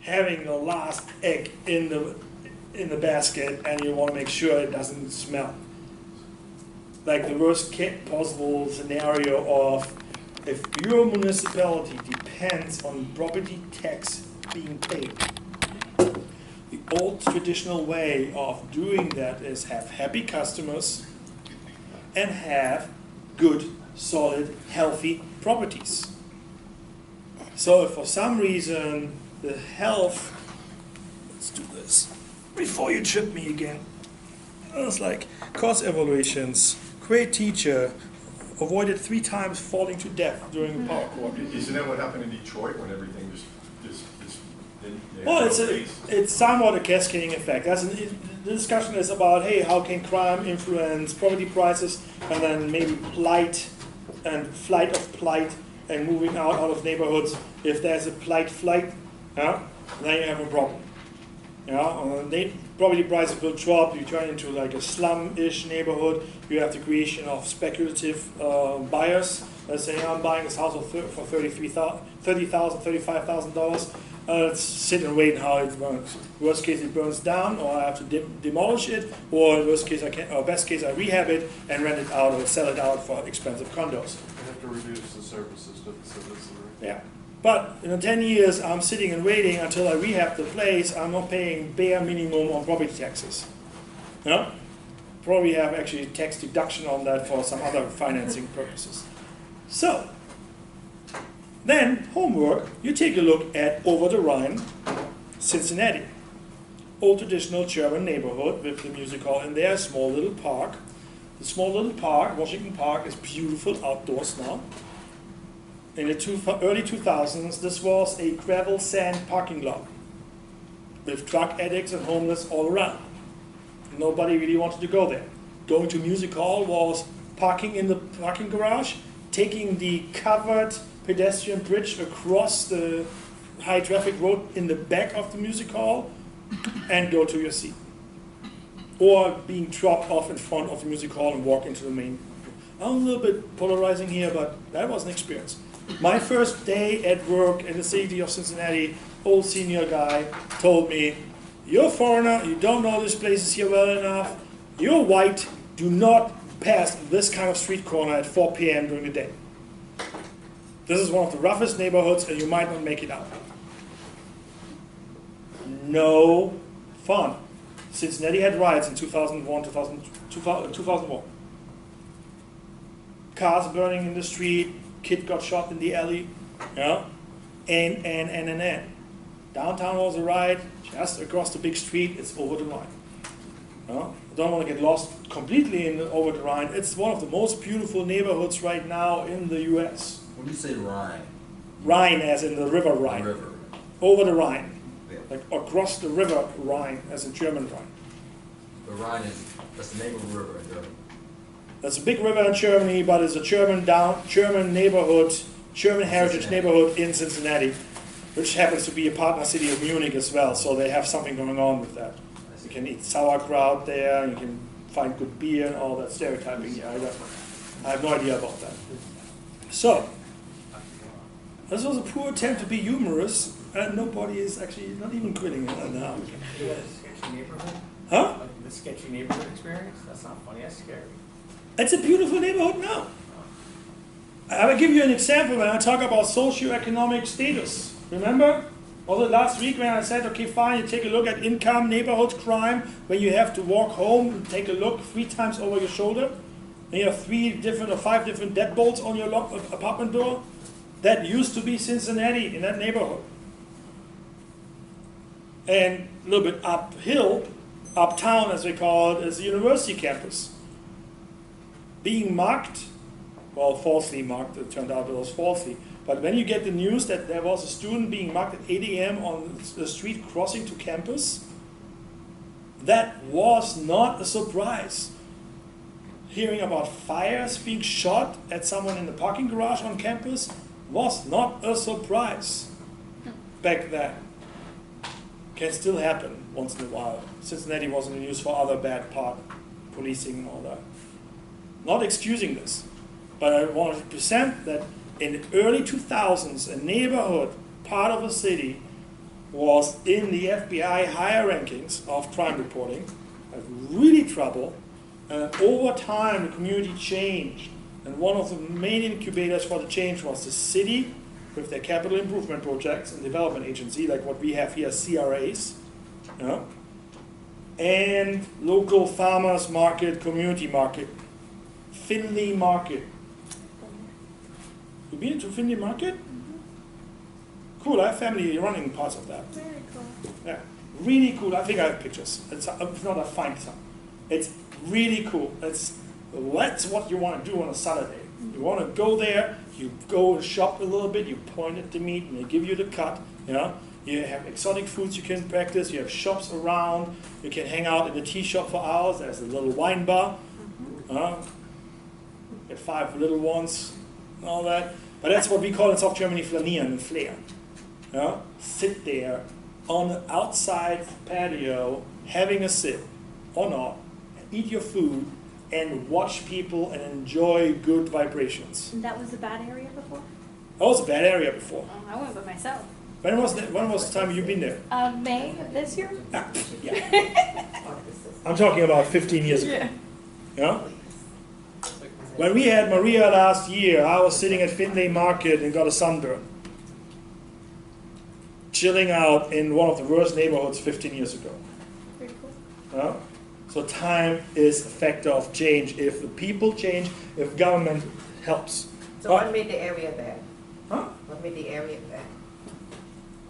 having the last egg in the basket, and you want to make sure it doesn't smell. Like the worst possible scenario of if your municipality depends on property tax being paid. The old traditional way of doing that is have happy customers and have good, solid, healthy properties. So if for some reason the health, let's do this before you trip me again. It's like cost evaluations, great teacher, avoided 3 times falling to death during a power cord. Isn't that what happened in Detroit when everything just well, it's somewhat a cascading effect. The discussion is about, hey, how can crime influence property prices, and then maybe plight and flight of plight and moving out of neighborhoods. If there's a flight, then you have a problem. Property prices will drop. You turn into like a slum-ish neighborhood. You have the creation of speculative buyers. Let's say I'm buying this house for $30,000, $35,000. Let's sit and wait how it burns. Worst case, it burns down, or I have to demolish it, or worst case, best case, I rehab it and rent it out or sell it out for expensive condos. You have to reduce the services to the citizenry. Yeah. But in 10 years, I'm sitting and waiting until I rehab the place. I'm not paying bare minimum on property taxes. Probably have actually tax deduction on that for some other financing purposes. So, then homework, you take a look at over the Rhine, Cincinnati. Old traditional German neighborhood with the music hall in there, small little park. The small little park, Washington Park, is beautiful outdoors now. In the early 2000s, this was a gravel sand parking lot with drug addicts and homeless all around. Nobody really wanted to go there. Going to music hall was parking in the parking garage, taking the covered pedestrian bridge across the high traffic road in the back of the music hall and go to your seat. Or being dropped off in front of the music hall and walk into the main. I'm a little bit polarizing here, but that was an experience. My first day at work in the city of Cincinnati, old senior guy told me, "You're a foreigner, you don't know these places here well enough, you're white, do not pass this kind of street corner at 4 p.m. during the day. This is one of the roughest neighborhoods and you might not make it out." No fun. Cincinnati had riots in 2001. Cars burning in the street, kid got shot in the alley, and. Downtown was a riot, just across the big street, it's over the Rhine. I don't want to get lost completely in over the Rhine. It's one of the most beautiful neighborhoods right now in the U.S. When you say Rhine? Rhine as in the river Rhine. The river. Over the Rhine. Yeah. Like across the river Rhine as in German Rhine. The Rhine that's the name of the river in Germany. That's a big river in Germany, but it's a German neighborhood, German heritage neighborhood in Cincinnati, which happens to be a partner city of Munich as well, so they have something going on with that. You can eat sauerkraut there, you can find good beer and all that stereotyping. Yeah, I have no idea about that. So, this was a poor attempt to be humorous, and nobody is actually not even quitting it now. You had a sketchy neighborhood? Huh? Like the sketchy neighborhood experience? That's not funny, that's scary. It's a beautiful neighborhood now. I will give you an example when I talk about socioeconomic status. Remember? Also last week when I said, okay, fine, you take a look at income, neighborhood crime, when you have to walk home and take a look 3 times over your shoulder, and you have 5 different deadbolts on your apartment door. That used to be Cincinnati in that neighborhood. And a little bit uphill, uptown as we call it, is the university campus. Being marked, well, falsely marked, it turned out it was falsely. But when you get the news that there was a student being marked at 8 a.m. on the street crossing to campus, that was not a surprise. Hearing about fires being shot at someone in the parking garage on campus was not a surprise back then. Can still happen once in a while. Cincinnati was in the news for other bad policing and all that. Not excusing this, but I want to present that in the early 2000s, a neighborhood, part of a city, was in the FBI higher rankings of crime reporting, had really trouble, and over time the community changed. And one of the main incubators for the change was the city with their capital improvement projects and development agency, like what we have here, CRAs, yeah? And local farmers market, community market, Finley Market. You been to Finley Market? Cool, I have family running parts of that. Very cool. Yeah, really cool. I think I have pictures. It's not a fine some. It's really cool. That's what you want to do on a Saturday. You want to go there, you go and shop a little bit, you point at the meat, and they give you the cut. You know, you have exotic foods you can practice. You have shops around. You can hang out in the tea shop for hours. There's a little wine bar. Get 5 little ones and all that. But that's what we call in South Germany flanieren and flair. Yeah? Sit there on the outside patio, having a sip or not, eat your food, and watch people and enjoy good vibrations. And that was a bad area before? That was a bad area before. I went by myself. When was the time you've been there? May of this year? Ah, yeah. I'm talking about 15 years ago. Yeah? When we had Maria last year, I was sitting at Finley Market and got a sunburn. Chilling out in one of the worst neighborhoods 15 years ago. Pretty cool. Yeah? So time is a factor of change. If the people change, if government helps. So what made the area bad? Huh? What made the area bad?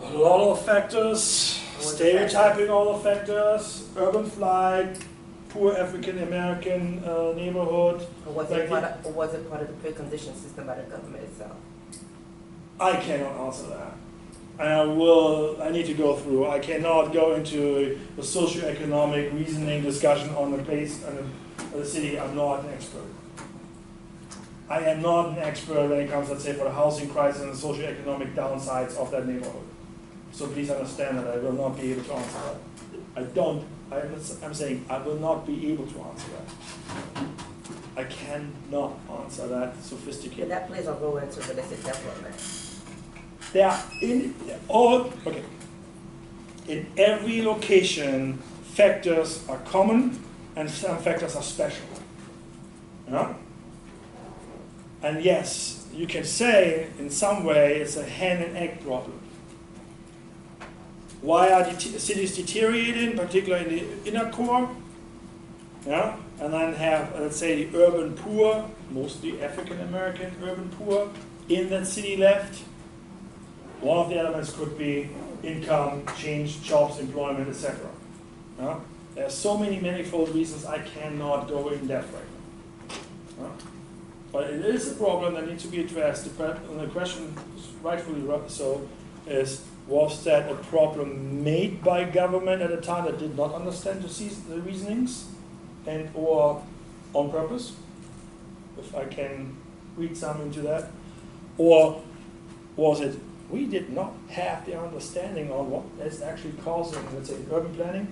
A lot of factors, stereotyping all the factors, urban flight, poor African American neighborhood. Or was it part of the precondition system by the government itself? I cannot answer that. And I need to go through. I cannot go into a socioeconomic reasoning discussion on the place and the city. I'm not an expert. I am not an expert when it comes, let's say, for the housing crisis and the socioeconomic downsides of that neighborhood. So please understand that I will not be able to answer that. I'm saying I will not be able to answer that. I cannot answer that Yeah, sophisticated. that plays a role into realistic development. In every location, factors are common and some factors are special. Yeah? And yes, you can say in some way it's a hen and egg problem. Why are cities deteriorating, particularly in the inner core? Yeah? And then have, let's say, the urban poor, mostly African American urban poor, in that city left. One of the elements could be income, change, jobs, employment, etc. Yeah? There are so many manifold reasons I cannot go in depth right now. Yeah? But it is a problem that needs to be addressed. And the question, rightfully so, is was that a problem made by government at a time that did not understand the reasonings and or on purpose? If I can read some into that. Or was it we did not have the understanding on what is actually causing, let's say, urban planning,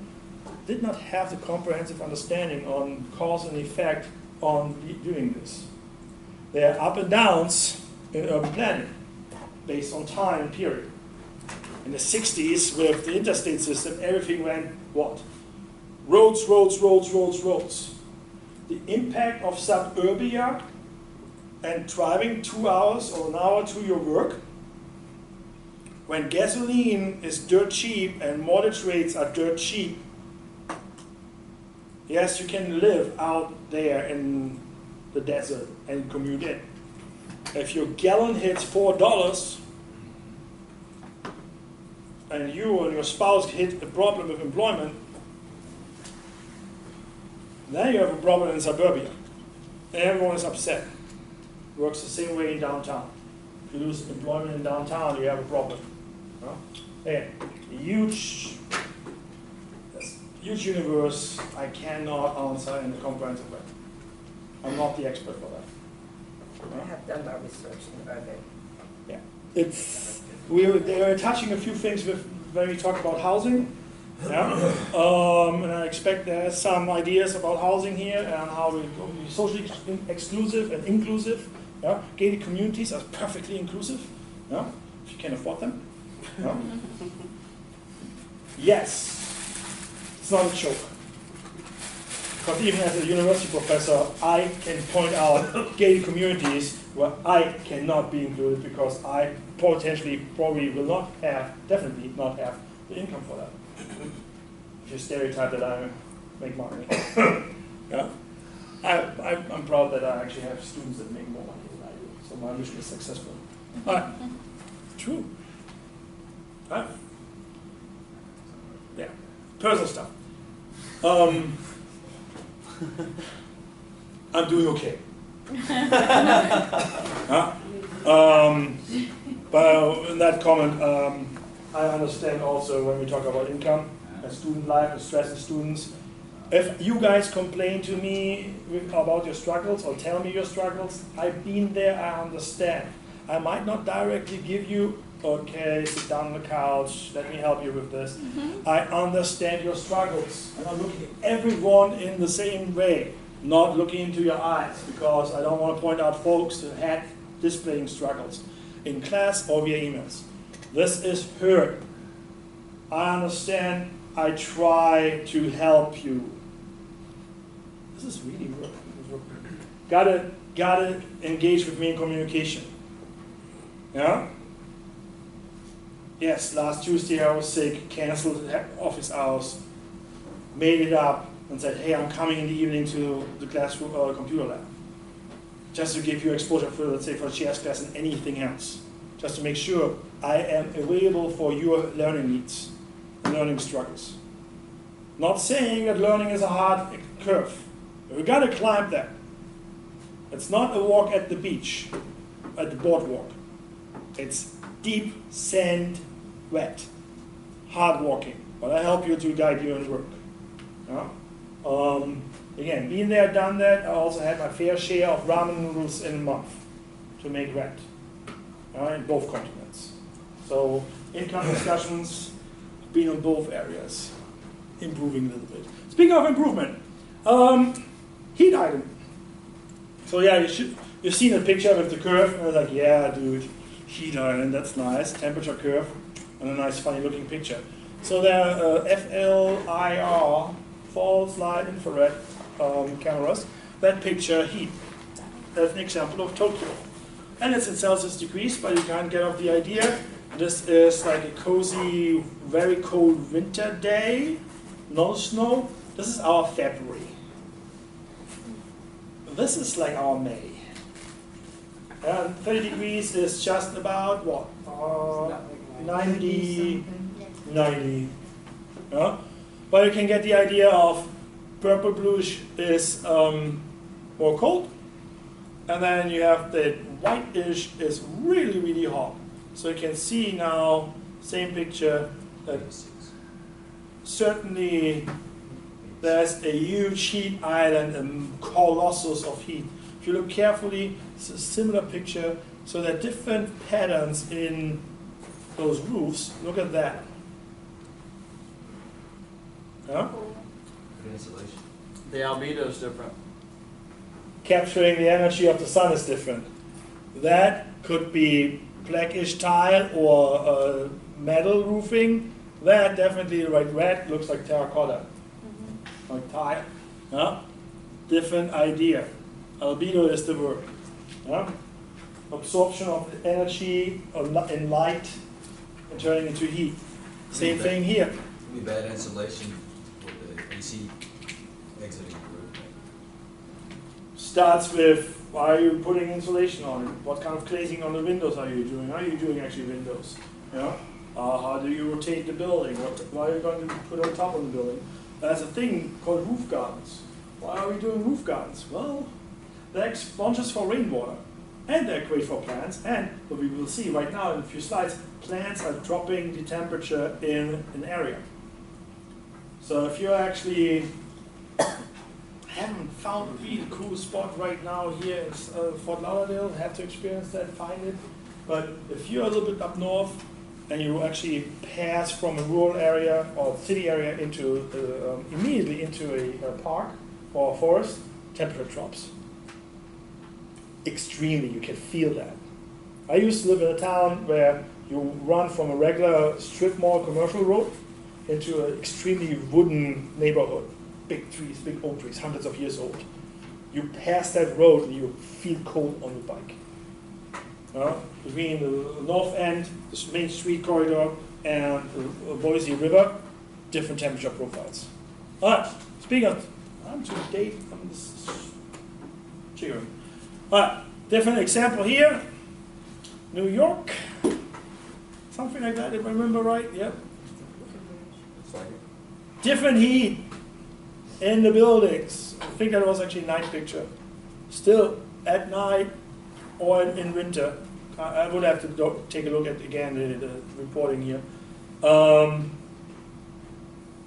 did not have the comprehensive understanding on cause and effect on doing this. There are up and downs in urban planning based on time and period. In the 60s, with the interstate system, everything went what? Roads, roads, roads, roads, roads. The impact of suburbia and driving 2 hours or an hour to your work, when gasoline is dirt cheap and mortgage rates are dirt cheap, yes, you can live out there in the desert and commute in. If your gallon hits $4 and you and your spouse hit a problem with employment, then you have a problem in suburbia. And everyone is upset. Works the same way in downtown. If you lose employment in downtown, you have a problem. Again, huge universe I cannot answer in a comprehensive way. I'm not the expert for that. I have done my research in urban. Yeah, they are touching a few things when we talk about housing. Yeah, and I expect there are some ideas about housing here and how we be socially exclusive and inclusive. Yeah, gated communities are perfectly inclusive. Yeah, if you can afford them. Yeah. Yes, it's not a joke. Because even as a university professor, I can point out gated communities where I cannot be included because I potentially probably will not have, definitely not have the income for that. If you stereotype that I make money. Yeah. I'm proud that I actually have students that make more money than I do, so my mission is successful. True. Yeah, personal stuff. I'm doing okay. But in that comment, I understand also when we talk about income and student life and stress in students. If you guys complain to me about your struggles or tell me your struggles, I've been there, I understand. I might not directly give you, okay, sit down on the couch, let me help you with this. I understand your struggles, and I'm looking at everyone in the same way, not looking into your eyes, because I don't want to point out folks who had displaying struggles in class or via emails. This is hurt. I understand, I try to help you. This is really work. Gotta engage with me in communication. Yeah? Yes, last Tuesday I was sick, canceled office hours, made it up, and said, hey, I'm coming in the evening to the classroom or computer lab. Just to give you exposure for, let's say, for GS class and anything else. Just to make sure I am available for your learning needs and learning struggles. Not saying that learning is a hard curve. We gotta climb that. It's not a walk at the beach, at the boardwalk. It's deep sand, wet, hard walking. But I help you to guide you in work. Yeah? Again, been there, done that. I also had my fair share of ramen noodles in a month to make rent in both continents. So income discussions, been on both areas, improving a little bit. Speaking of improvement, heat item. So yeah, you've seen a picture with the curve, and I was like, yeah, dude, heat island, that's nice. Temperature curve, and a nice funny looking picture. So there are FLIR, false light infrared cameras, that picture heat. That's an example of Tokyo. And it's in Celsius degrees, but you can't get off the idea. This is like a cozy, very cold winter day, no snow. This is our February. This is like our May. And 30 degrees is just about what? 90. Yeah? But you can get the idea of purple bluish is more cold. And then you have the whitish is really, really hot. So you can see now, same picture, that certainly there's a huge heat island, a colossus of heat. If you look carefully, it's a similar picture. So there are different patterns in those roofs. Look at that. Yeah? Good insulation. The albedo is different. Capturing the energy of the sun is different. That could be blackish tile or metal roofing. That definitely, like red, looks like terracotta, like tile. Yeah? Different idea. Albedo is the word. Yeah? Absorption of the energy in light and turning into heat. Same thing here. It'd be bad insulation with the AC exiting the roof. Starts with, why are you putting insulation on it? What kind of glazing on the windows are you doing? Are you doing actually windows? Yeah? How do you rotate the building? What are you going to put on top of the building? There's a thing called roof gardens. Why are we doing roof gardens? Well, they're sponges for rainwater. And they're great for plants. And what we will see right now in a few slides, plants are dropping the temperature in an area. So if you actually haven't found a really cool spot right now here in Fort Lauderdale, have to experience that, find it. But if you're a little bit up north and you actually pass from a rural area or city area into immediately into a park or a forest, temperature drops. Extremely, you can feel that. I used to live in a town where you run from a regular strip mall commercial road into an extremely wooden neighborhood, big trees, big oak trees, hundreds of years old. You pass that road and you feel cold on the bike. Between the north end, the main street corridor, and the Boise River, different temperature profiles. All right, speaking of, I'm to date on this cheering. All right, different example here. New York, something like that, if I remember right, yep. Different heat in the buildings. I think that was actually a night picture. Still at night or in winter. I would have to take a look at again the reporting here.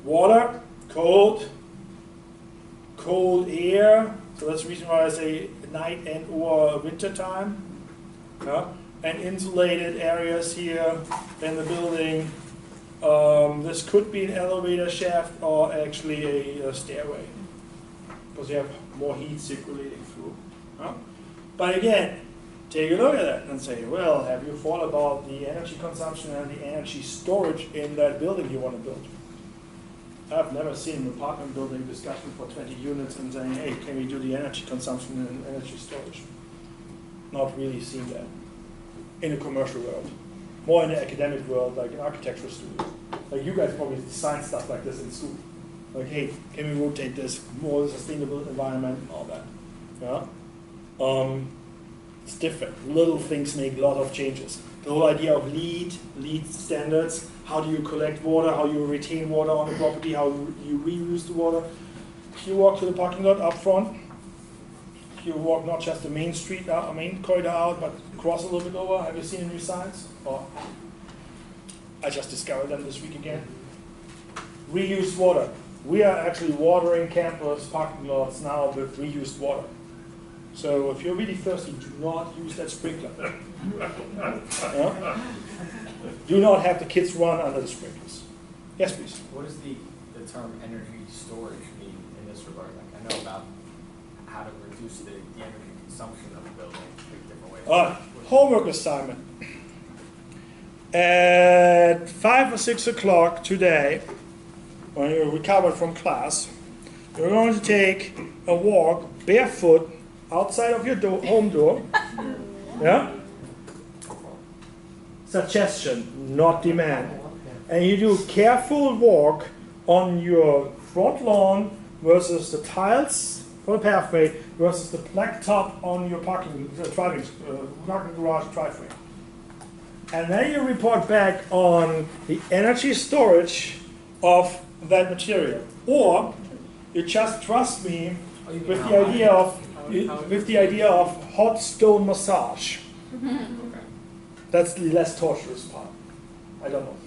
Water, cold air. So that's the reason why I say night and or winter time. And insulated areas here in the building. This could be an elevator shaft or actually a stairway, because you have more heat circulating through. But again, take a look at that and say, well, have you thought about the energy consumption and the energy storage in that building you want to build? I've never seen an apartment building discussion for 20 units and saying, hey, can we do the energy consumption and energy storage? Not really seen that in a commercial world. More in the academic world, like an architectural studio. Like you guys probably design stuff like this in school. Like, hey, can we rotate this, more sustainable environment and all that. Yeah? It's different. Little things make a lot of changes. The whole idea of LEED standards, how do you collect water, how you retain water on the property, how you reuse the water. If you walk to the parking lot up front, if you walk not just the main street out, main corridor out, but cross a little bit over, have you seen the new signs? Or I just discovered them this week again. Reused water. We are actually watering campus parking lots now with reused water. So if you're really thirsty, do not use that sprinkler. Yeah? Do not have the kids run under the sprinklers. Yes, please. What does the term energy storage mean in this regard? Like, I know about how to reduce the energy consumption of a building in different ways. Homework assignment. At 5 or 6 o'clock today, when you recover from class, you're going to take a walk barefoot outside of your home door. Yeah? Suggestion, not demand. And you do careful walk on your front lawn versus the tiles for the pathway versus the blacktop on your parking garage driveway. And then you report back on the energy storage of that material. Or you just trust me with the idea of hot stone massage. That's the less torturous part. I don't know.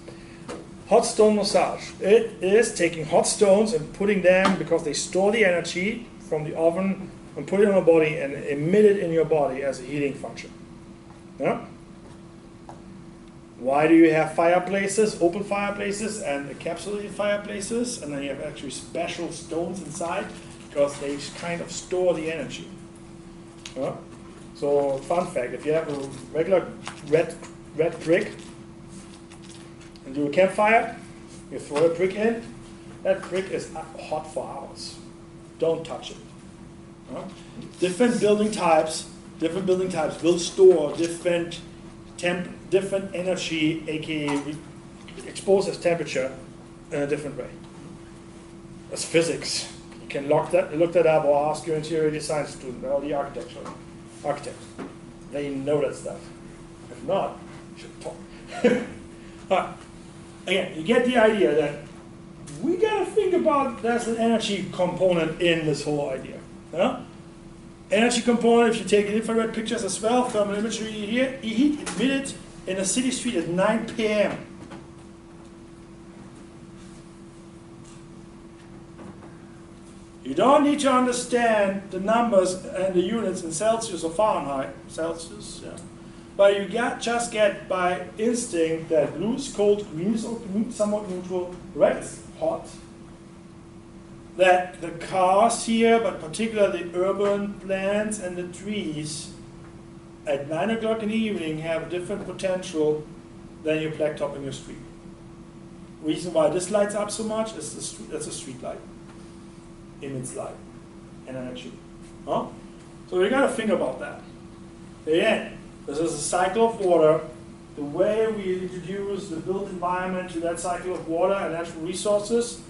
Hot stone massage. It is taking hot stones and putting them, because they store the energy from the oven, and put it on the body and emit it in your body as a heating function. Yeah? Why do you have fireplaces, open fireplaces, and encapsulated fireplaces, and then you have actually special stones inside? Because they kind of store the energy. Yeah? So, fun fact, if you have a regular red brick and do a campfire, you throw a brick in, that brick is hot for hours. Don't touch it. Yeah? Different building types will store different energy, aka exposes temperature in a different way. That's physics. You can look that up or ask your interior design student or the architect. They know that stuff. If not, you should talk. Again, you get the idea that we gotta think about there's an energy component in this whole idea. Yeah? Energy component, if you take infrared pictures as well, thermal imagery here, heat emitted in a city street at 9 p.m. You don't need to understand the numbers and the units in Celsius or Fahrenheit, Celsius, yeah. But you just get by instinct that blue is cold, green is somewhat neutral, red is hot. That the cars here, but particularly the urban plants and the trees, at 9 o'clock in the evening have a different potential than your blacktop in your street. reason why this lights up so much is that's a street light. Emits light and energy. Huh? So you gotta think about that. Again, this is a cycle of water. The way we introduce the built environment to that cycle of water and natural resources,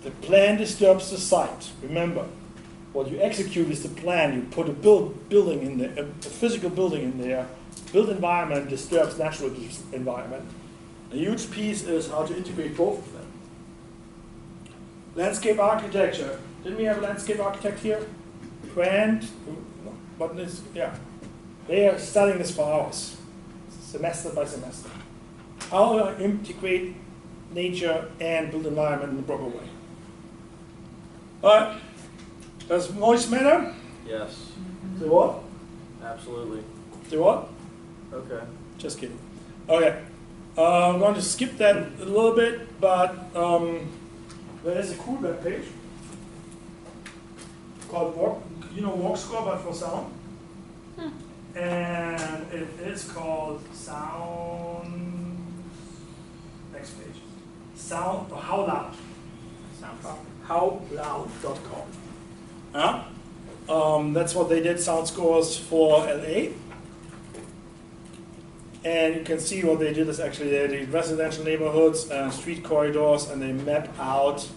the plan disturbs the site. Remember, what you execute is the plan. You put a building in there, a physical building in there. Built environment disturbs natural environment. A huge piece is how to integrate both of them. Landscape architecture. Didn't we have a landscape architect here? Grant, but this, yeah. They are studying this for hours, semester by semester. How to integrate nature and built environment in the proper way. Alright, does noise matter? Yes, Do what? absolutely. Do what? Okay. Just kidding. Okay, I'm going to skip that a little bit, but there is a cool web page called Walk Score, but for sound. And it is called Sound. Next page. Sound or How Loud. Howloud.com. Yeah? That's what they did, sound scores for LA. And you can see what they did is actually they did residential neighborhoods and street corridors, and they map out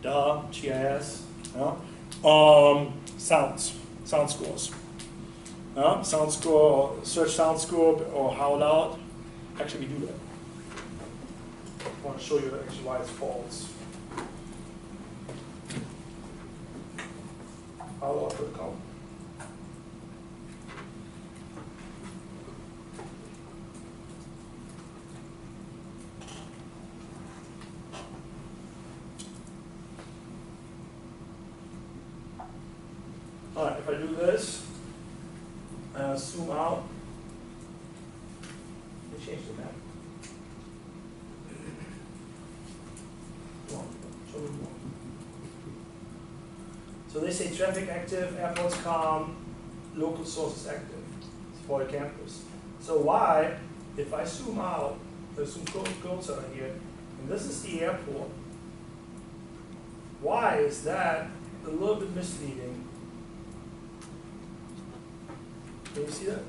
the GIS sound scores. Sound score, search sound score, or how loud. Actually, we do that. I want to show you actually why it's false. How loud.com. All right, if I do this, zoom out. Let me change the map. Show me more. So they say traffic active, airports calm, local sources active. It's for a campus. So why, if I zoom out, zoom closer here, and this is the airport, why is that a little bit misleading? Can you see that?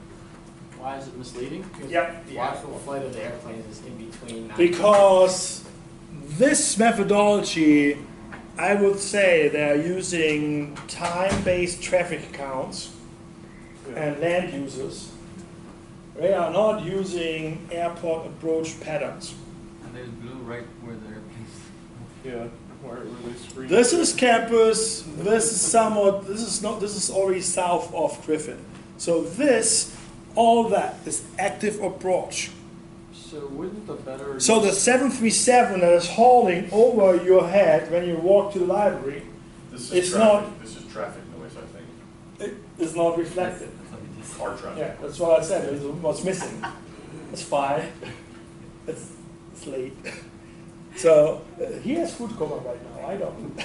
Why is it misleading? Because Yep. the actual flight of the airplanes is in between. Because this methodology, I would say they're using time-based traffic counts and land users. They are not using airport approach patterns. And there's blue right where the airplanes. Yeah, where they screen. This is campus. This is somewhat. This is not. This is already south of Griffin. So this, all that is active approach. So wouldn't the better... So the 737 that is holding over your head when you walk to the library, This it's is traffic, not- this is traffic noise, I think. it is not reflected. Car traffic. Yeah, that's what I said. It's what's missing. It's fine. It's late. So he has food coma right now. I don't.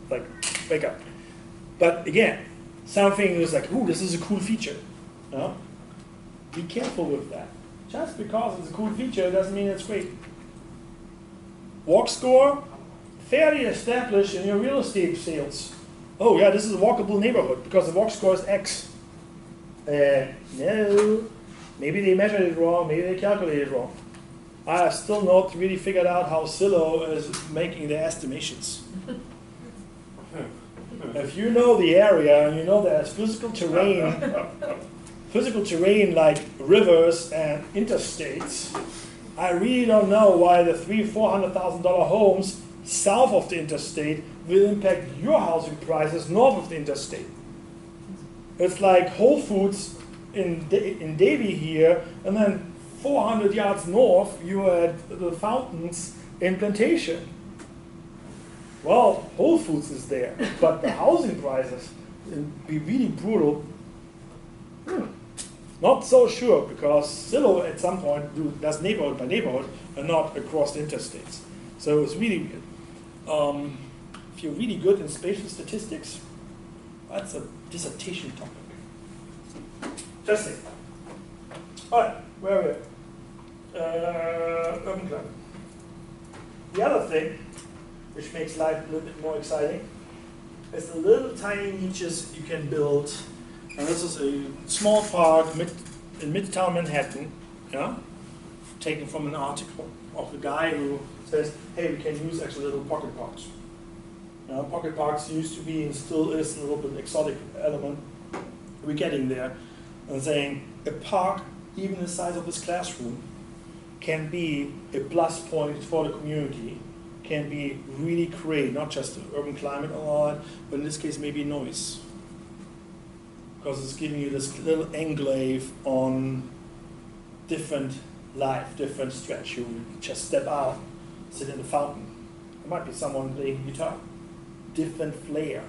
Like, wake up. But again, something is like, ooh, this is a cool feature. Be careful with that. Just because it's a cool feature doesn't mean it's great. Walk score, fairly established in your real estate sales. Oh yeah, this is a walkable neighborhood because the walk score is X. No, maybe they measured it wrong, maybe they calculated it wrong. I have still not really figured out how Zillow is making their estimations. If you know the area and you know there's physical terrain like rivers and interstates, I really don't know why the $400,000 homes south of the interstate will impact your housing prices north of the interstate. It's like Whole Foods in Davie here, and then 400 yards north, you had the fountains in Plantation. Well, Whole Foods is there, but the housing prices will be really brutal. Not so sure, because Zillow at some point does neighborhood by neighborhood and not across the interstates. So it's really weird. If you're really good in spatial statistics, that's a dissertation topic. Just saying. All right, where are we at? Urban climate. The other thing, which makes life a little bit more exciting, is the little tiny niches you can build. And this is a small park in Midtown Manhattan, yeah, taken from an article of a guy who says, hey, we can use actually little pocket parks. Pocket parks used to be and still is a little bit exotic element. We're getting there. And saying a park, even the size of this classroom, can be a plus point for the community, can be really great, not just the urban climate and all that, but in this case maybe noise. Because it's giving you this little enclave on different life, different stretch. You just step out, sit in the fountain. There might be someone playing guitar. Different flair.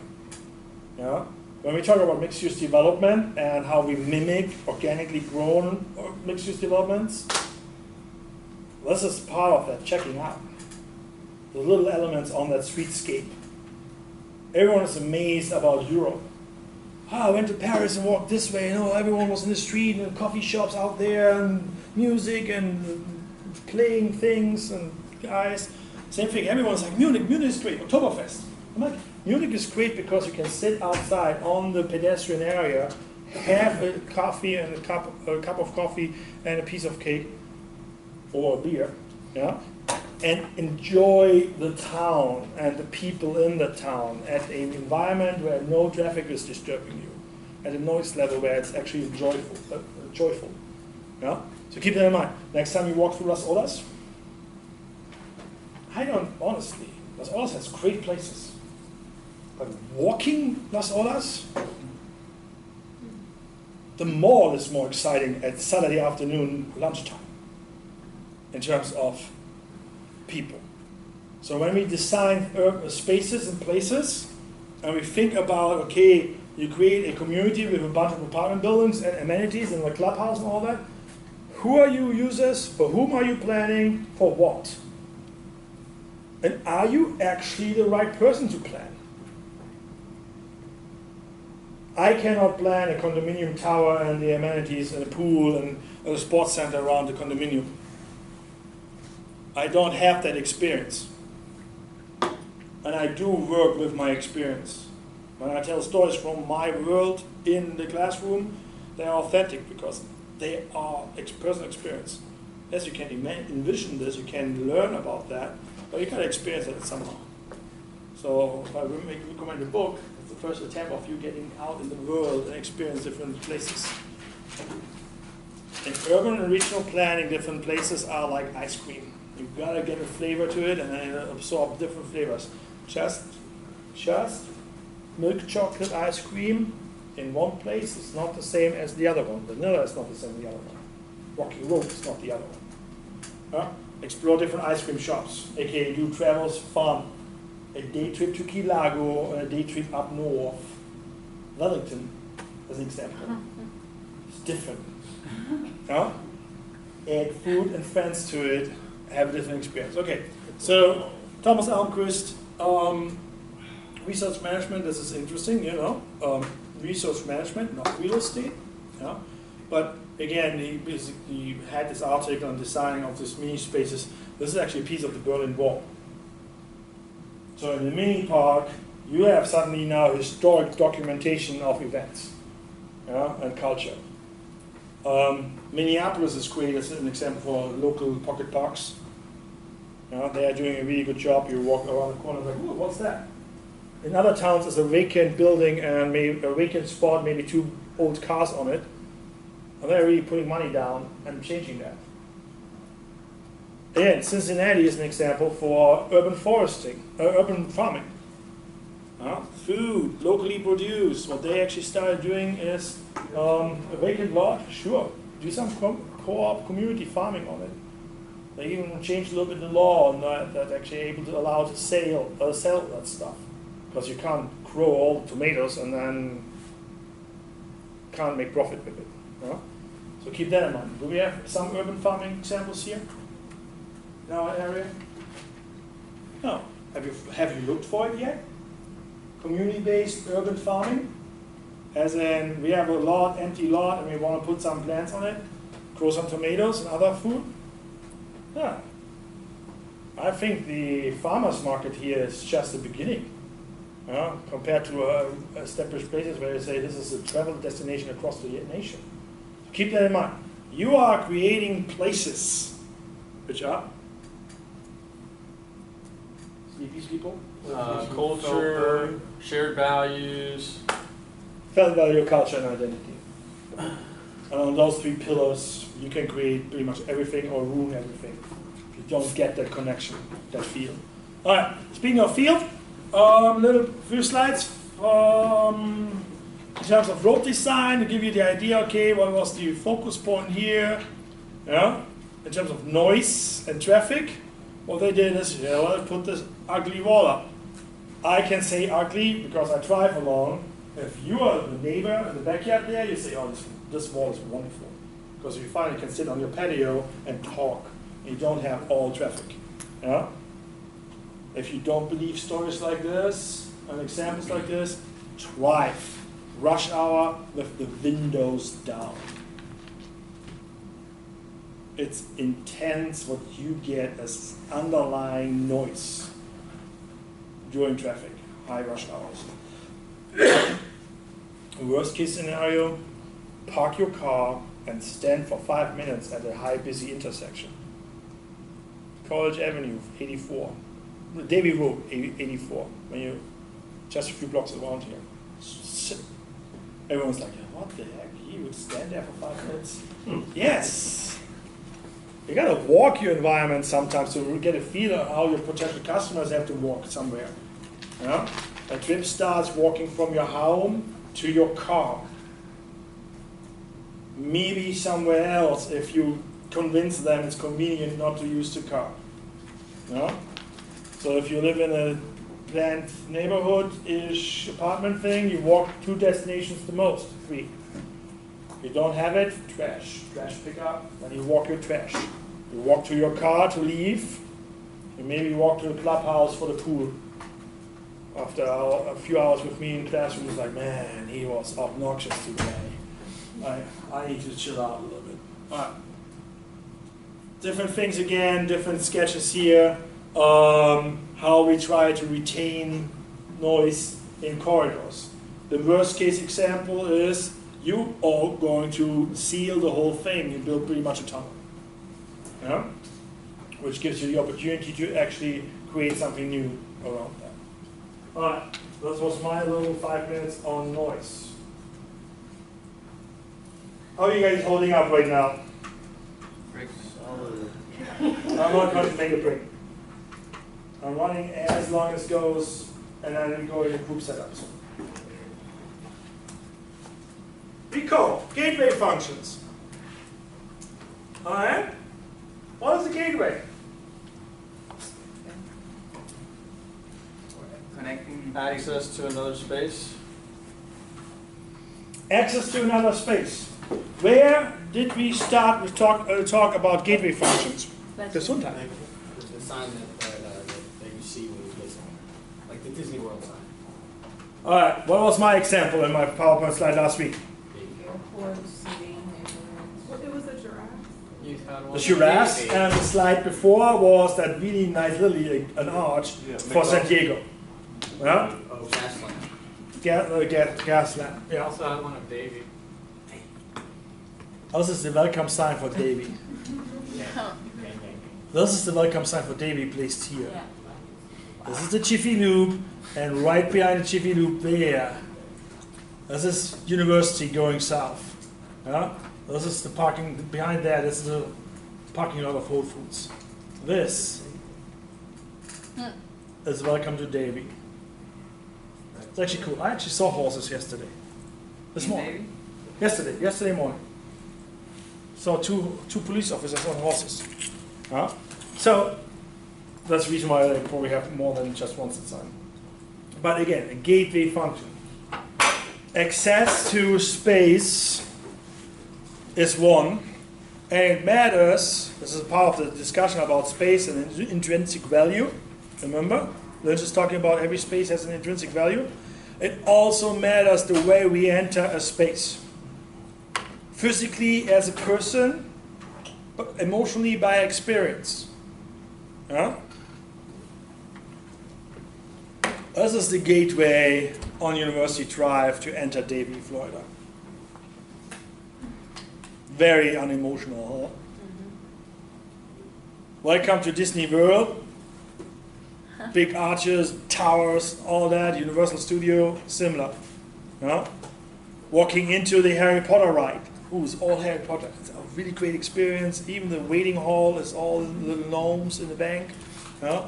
Yeah? When we talk about mixed-use development and how we mimic organically grown mixed-use developments, this is part of that, checking out. The little elements on that streetscape. Everyone is amazed about Europe. I went to Paris and walked this way, everyone was in the street and coffee shops out there and music and playing things and guys. Same thing, everyone's like, Munich is great, Oktoberfest. I'm like, Munich is great because you can sit outside on the pedestrian area, have a coffee and a cup of coffee and a piece of cake or a beer, yeah, and enjoy the town and the people in the town at an environment where no traffic is disturbing you, at a noise level where it's actually joyful. Yeah? So keep that in mind. Next time you walk through Las Olas, honestly, Las Olas has great places. But walking Las Olas, the mall is more exciting at Saturday afternoon lunchtime in terms of people. So when we design spaces and places, and we think about, okay, you create a community with a bunch of apartment buildings and amenities and a clubhouse and all that, who are you users? For whom are you planning? For what? And are you actually the right person to plan? I cannot plan a condominium tower and the amenities and a pool and a sports center around the condominium. I don't have that experience. And I do work with my experience. When I tell stories from my world in the classroom, they are authentic because they are personal experience. Yes, you can envision this, you can learn about that, but you gotta experience it somehow. So if I recommend a book, it's the first attempt of you getting out in the world and experience different places. In urban and regional planning, different places are like ice cream. You've got to get a flavor to it and then absorb different flavors. Just milk chocolate ice cream in one place is not the same as the other one. Vanilla is not the same as the other one. Rocky Road is not the other one. Explore different ice cream shops, aka do travels fun. A day trip to Key Largo and a day trip up north. Wellington, as an example. It's different. Add food and friends to it, have a different experience. Okay, so Thomas Almquist, resource management, this is interesting, resource management, not real estate. Yeah? But again, he had this article on designing of these mini spaces. This is actually a piece of the Berlin Wall. So in the mini park, you have suddenly now historic documentation of events, and culture. Minneapolis is great as an example for local pocket parks. They are doing a really good job. You walk around the corner like, ooh, what's that? In other towns, there's a vacant building and maybe a vacant spot, maybe 2 old cars on it. And they're really putting money down and changing that. Again, Cincinnati is an example for urban farming. Food, locally produced. What they actually started doing is a vacant lot, sure. Do some co-op community farming on it. They even changed a little bit the law on that actually able to allow to sell that stuff. Because you can't grow all the tomatoes and then can't make profit with it. So keep that in mind. Do we have some urban farming examples here in our area? No. Have you looked for it yet? Community-based urban farming? As in, we have a empty lot, and we want to put some plants on it, grow some tomatoes and other food? Yeah. I think the farmers market here is just the beginning, compared to established places where you say this is a travel destination across the nation. Keep that in mind. You are creating places which are these people. Culture, shared values. Felt value, culture, and identity. And on those three pillars, you can create pretty much everything or ruin everything if you don't get that connection, that feel. All right. Speaking of field, little few slides in terms of road design to give you the idea. Okay, what was the focus point here? Yeah. In terms of noise and traffic, what they did is, let's put this ugly wall up. I can say ugly because I drive along. If you are the neighbor in the backyard there, you say, oh, this wall is wonderful. Because you finally can sit on your patio and talk. You don't have all traffic. Yeah? If you don't believe stories like this and examples like this, drive. Rush hour with the windows down. It's intense what you get as underlying noise during traffic, high rush hours. Worst case scenario, park your car and stand for 5 minutes at a high busy intersection. College Avenue, 84. Davy Road, 84. When you just a few blocks around here. Everyone's like, what the heck? You would stand there for 5 minutes? Yes. You gotta walk your environment sometimes to get a feel of how your potential customers have to walk somewhere. Yeah? A trip starts walking from your home to your car. Maybe somewhere else if you convince them it's convenient not to use the car. Yeah? So if you live in a planned neighborhood-ish apartment thing, you walk 2 destinations the most, 3. You don't have it, trash pickup, then you walk your trash. You walk to your car to leave, you maybe walk to the clubhouse for the pool. After a few hours with me in classroom, it's like, man, he was obnoxious today. I need to chill out a little bit. All right. Different things again, different sketches here. How we try to retain noise in corridors. The worst case example is you are going to seal the whole thing and build pretty much a tunnel. Yeah? Which gives you the opportunity to actually create something new around that. Alright, this was my little 5 minutes on noise. How are you guys holding up right now? I'm not going to make a break. I'm running as long as goes, and then we go into group setups. Recall, gateway functions. Alright? What is a gateway? Connecting Access to another space. Access to another space. Where did we start to talk about gateway functions? Gesundheit. the sign that you see when you get somewhere, like the Disney World sign. All right, what was my example in my PowerPoint slide last week? It was a giraffe. The giraffes, and the slide before was that really nice, literally an arch for San Diego. Yeah? Oh, gas lamp. Gas lamp. Yeah. Also, I want a baby. This is the welcome sign for Davy. This is the welcome sign for Davy placed here. This is the Jiffy Lube, and right behind the Jiffy Lube there, this is University going south. Yeah? This is the parking behind there. This is the parking lot of Whole Foods. This is welcome to Davy. It's actually cool. I actually saw horses yesterday. This morning. Yesterday morning. Saw two police officers on horses. So that's the reason why they probably have more than just one sign. But again, a gateway function. Access to space is one, and it matters. This is part of the discussion about space and intrinsic value. Remember, Lynch is talking about every space has an intrinsic value. It also matters the way we enter a space. Physically as a person, but emotionally by experience. Yeah? This is the gateway on University Drive to enter Davie, Florida. Very unemotional, huh? Welcome to Disney World. Big arches, towers, all that. Universal Studio, similar. Yeah? Walking into the Harry Potter ride. Ooh, it's all Harry Potter. It's a really great experience. Even the waiting hall is all little gnomes in the bank. Yeah?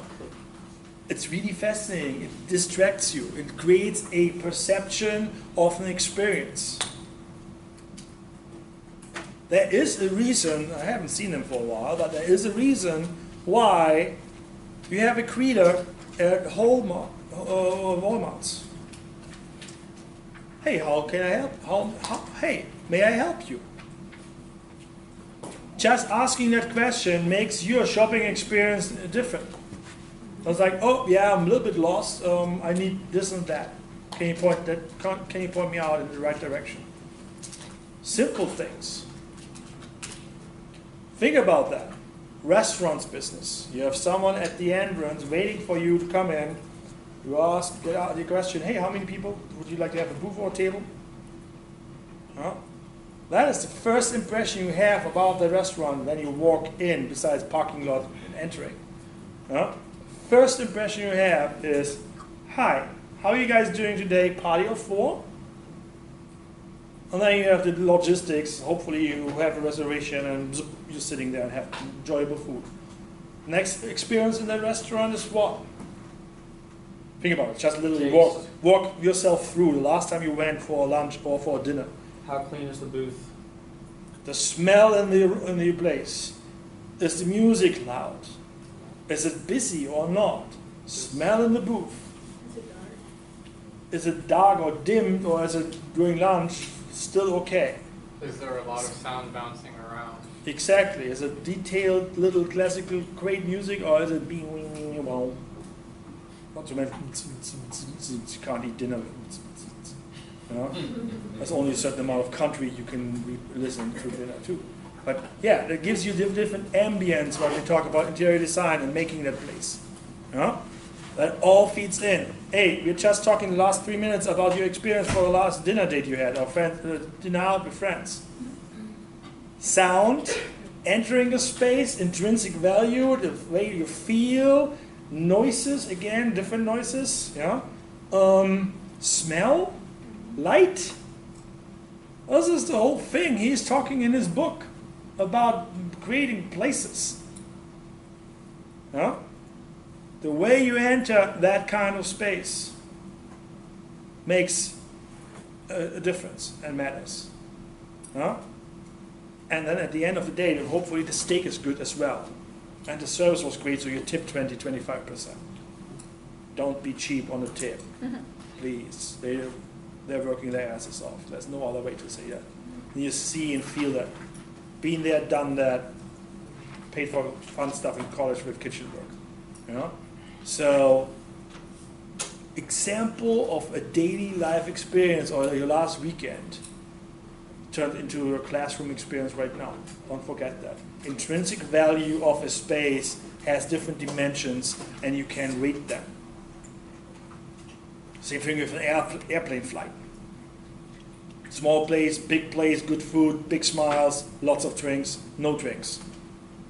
It's really fascinating. It distracts you. It creates a perception of an experience. There is a reason, I haven't seen them for a while, but there is a reason why you have a greeter at Walmart's. Hey, how can I help? Hey, may I help you? Just asking that question makes your shopping experience different. I was like, oh yeah, I'm a little bit lost. I need this and that. Can you point me out in the right direction? Simple things. Think about that. Restaurants business. You have someone at the entrance waiting for you to come in. You get out the question, hey, how many people would you like to have a booth or a table? Huh? That is the first impression you have about the restaurant when you walk in, besides parking lot and entering. Huh? First impression you have is, hi, how are you guys doing today? Party of 4? And then you have the logistics. Hopefully you have a reservation and you're sitting there and have enjoyable food. Next experience in the restaurant is what? Think about it. Just literally walk yourself through the last time you went for a lunch or for a dinner. How clean is the booth? The smell in the place. Is the music loud? Is it busy or not? Smell in the booth. Is it dark or dimmed, or is it during lunch still okay? Is there a lot of sound bouncing around? Exactly. Is it detailed little classical great music, or is it being well? Not to mention you can't eat dinner. You know? There's only a certain amount of country you can listen to dinner too. But yeah, that gives you different ambience when we talk about interior design and making that place. You know? That all feeds in. Hey, we're just talking the last 3 minutes about your experience for the last dinner date you had, or dinner out with friends. Sound, entering a space, intrinsic value, the way you feel, noises, again, different noises, yeah. Smell, light. This is the whole thing. He's talking in his book about creating places. Yeah? The way you enter that kind of space makes a difference and matters. Yeah? And then at the end of the day, then hopefully the steak is good as well. And the service was great, so you tip 20-25%. Don't be cheap on the tip, please. They're working their asses off. There's no other way to say that. And you see and feel that. Been there, done that, paid for fun stuff in college with kitchen work. You know? So, example of a daily life experience or your last weekend turned into a classroom experience right now. Don't forget that. Intrinsic value of a space has different dimensions and you can rate them. Same thing with an airplane flight. Small place, big place, good food, big smiles, lots of drinks, no drinks.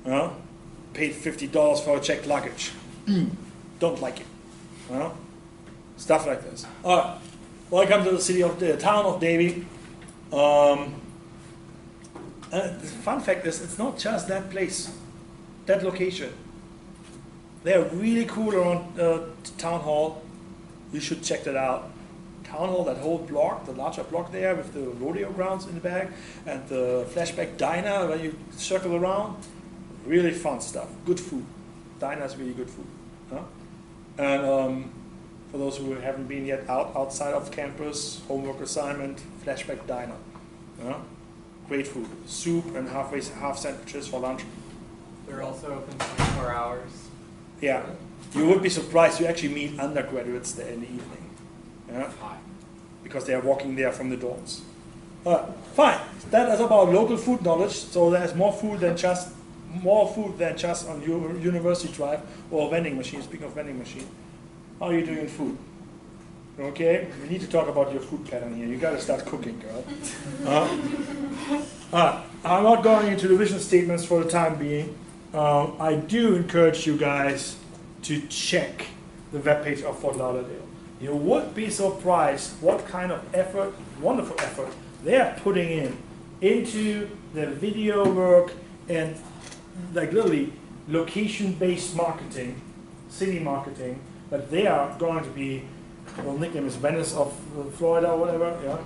Paid $50 for a checked luggage. Don't like it. Stuff like this. All right. Welcome to the town of Davie. The fun fact is, it's not just that place, that location. They're really cool around Town Hall. You should check that out. Town Hall, that whole block, the larger block there with the rodeo grounds in the back and the flashback diner where you circle around. Really fun stuff. Good food. Diner's really good food. And for those who haven't been yet outside of campus, homework assignment, flashback diner. Great food. Soup and half sandwiches for lunch. They're also open 24 hours. Yeah. You would be surprised. You actually meet undergraduates there in the evening. Yeah? Because they are walking there from the dorms. Fine. That is about local food knowledge. So there's more food than just on your University Drive or vending machine. Speaking of vending machine, how are you doing in food? Okay, we need to talk about your food pattern here. You gotta start cooking, girl. I'm not going into the vision statements for the time being. I do encourage you guys to check the webpage of Fort Lauderdale. You would be surprised what kind of effort, wonderful effort, they are putting into the video work and like literally location-based marketing, city marketing, but they are going to be, well, nickname is Venice of Florida or whatever, yeah.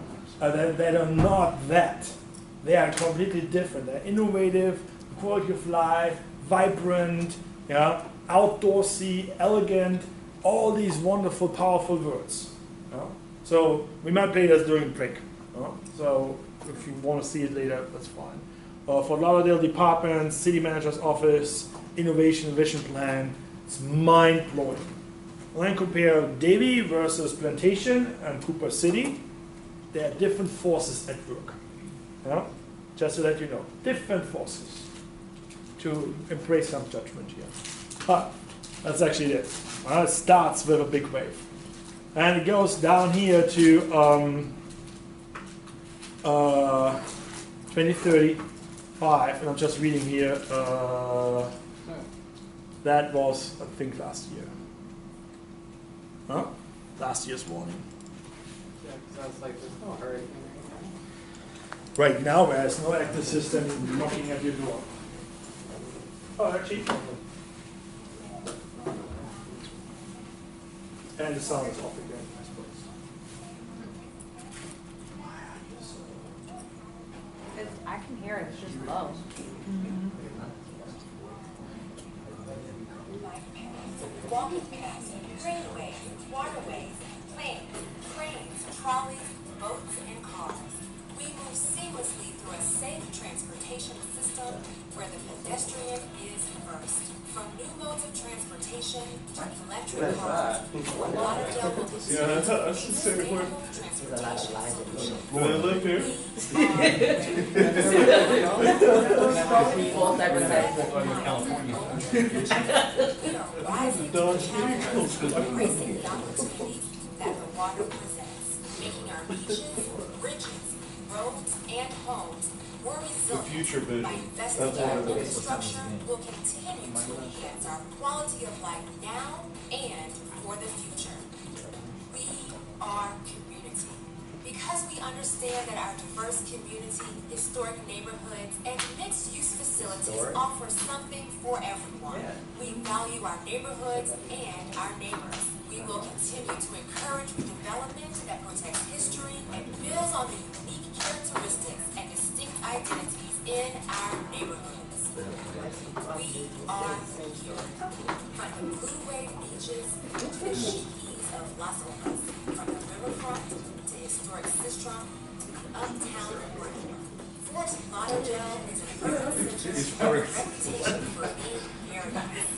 They are not that. They are completely different. They're innovative, quality of life, vibrant, yeah, outdoorsy, elegant, all these wonderful, powerful words. Yeah? So we might play this during break. Yeah? So if you want to see it later, that's fine. For Lauderdale Department, City Manager's Office, Innovation Vision Plan, it's mind-blowing. And then compare Davie versus Plantation and Cooper City. There are different forces at work. Yeah? Just to let you know, different forces to embrace some judgment here. That's actually it. It starts with a big wave. And it goes down here to 2035, and I'm just reading here. That was, I think, last year. Huh? Last year's warning. Yeah, because I was like, there's no hurricane Right now, there's no active system knocking at your door. Oh, actually. And the sound is off again, I suppose. I can hear it, it's just low. Walking paths, greenways, waterways, planes, trains, trolleys, boats, and cars. We move seamlessly through a safe transportation system where the pedestrian is first. From new modes of transportation to electric cars, Fort Lauderdale will continue Yeah, to that's be the same way. transportation solution. When I live here. All type of sex. We are rising to the challenge and embracing the opportunities that the water presents, making our beaches, bridges, roads, and homes more resilient. future vision. By investing in our infrastructure, we'll continue to enhance our quality of life now and for the future. We are community. Because we understand that our diverse community, historic neighborhoods, and mixed-use facilities offer something for everyone. We value our neighborhoods and our neighbors. We will continue to encourage development that protects history and builds on the unique characteristics and distinct identities in our neighborhoods. We are here. From the Blue Wave beaches to the chic ease of Las Olas, from the riverfront to historic Sistrum to the uptown market. Fort Lauderdale is an urban center with a reputation for being paradise.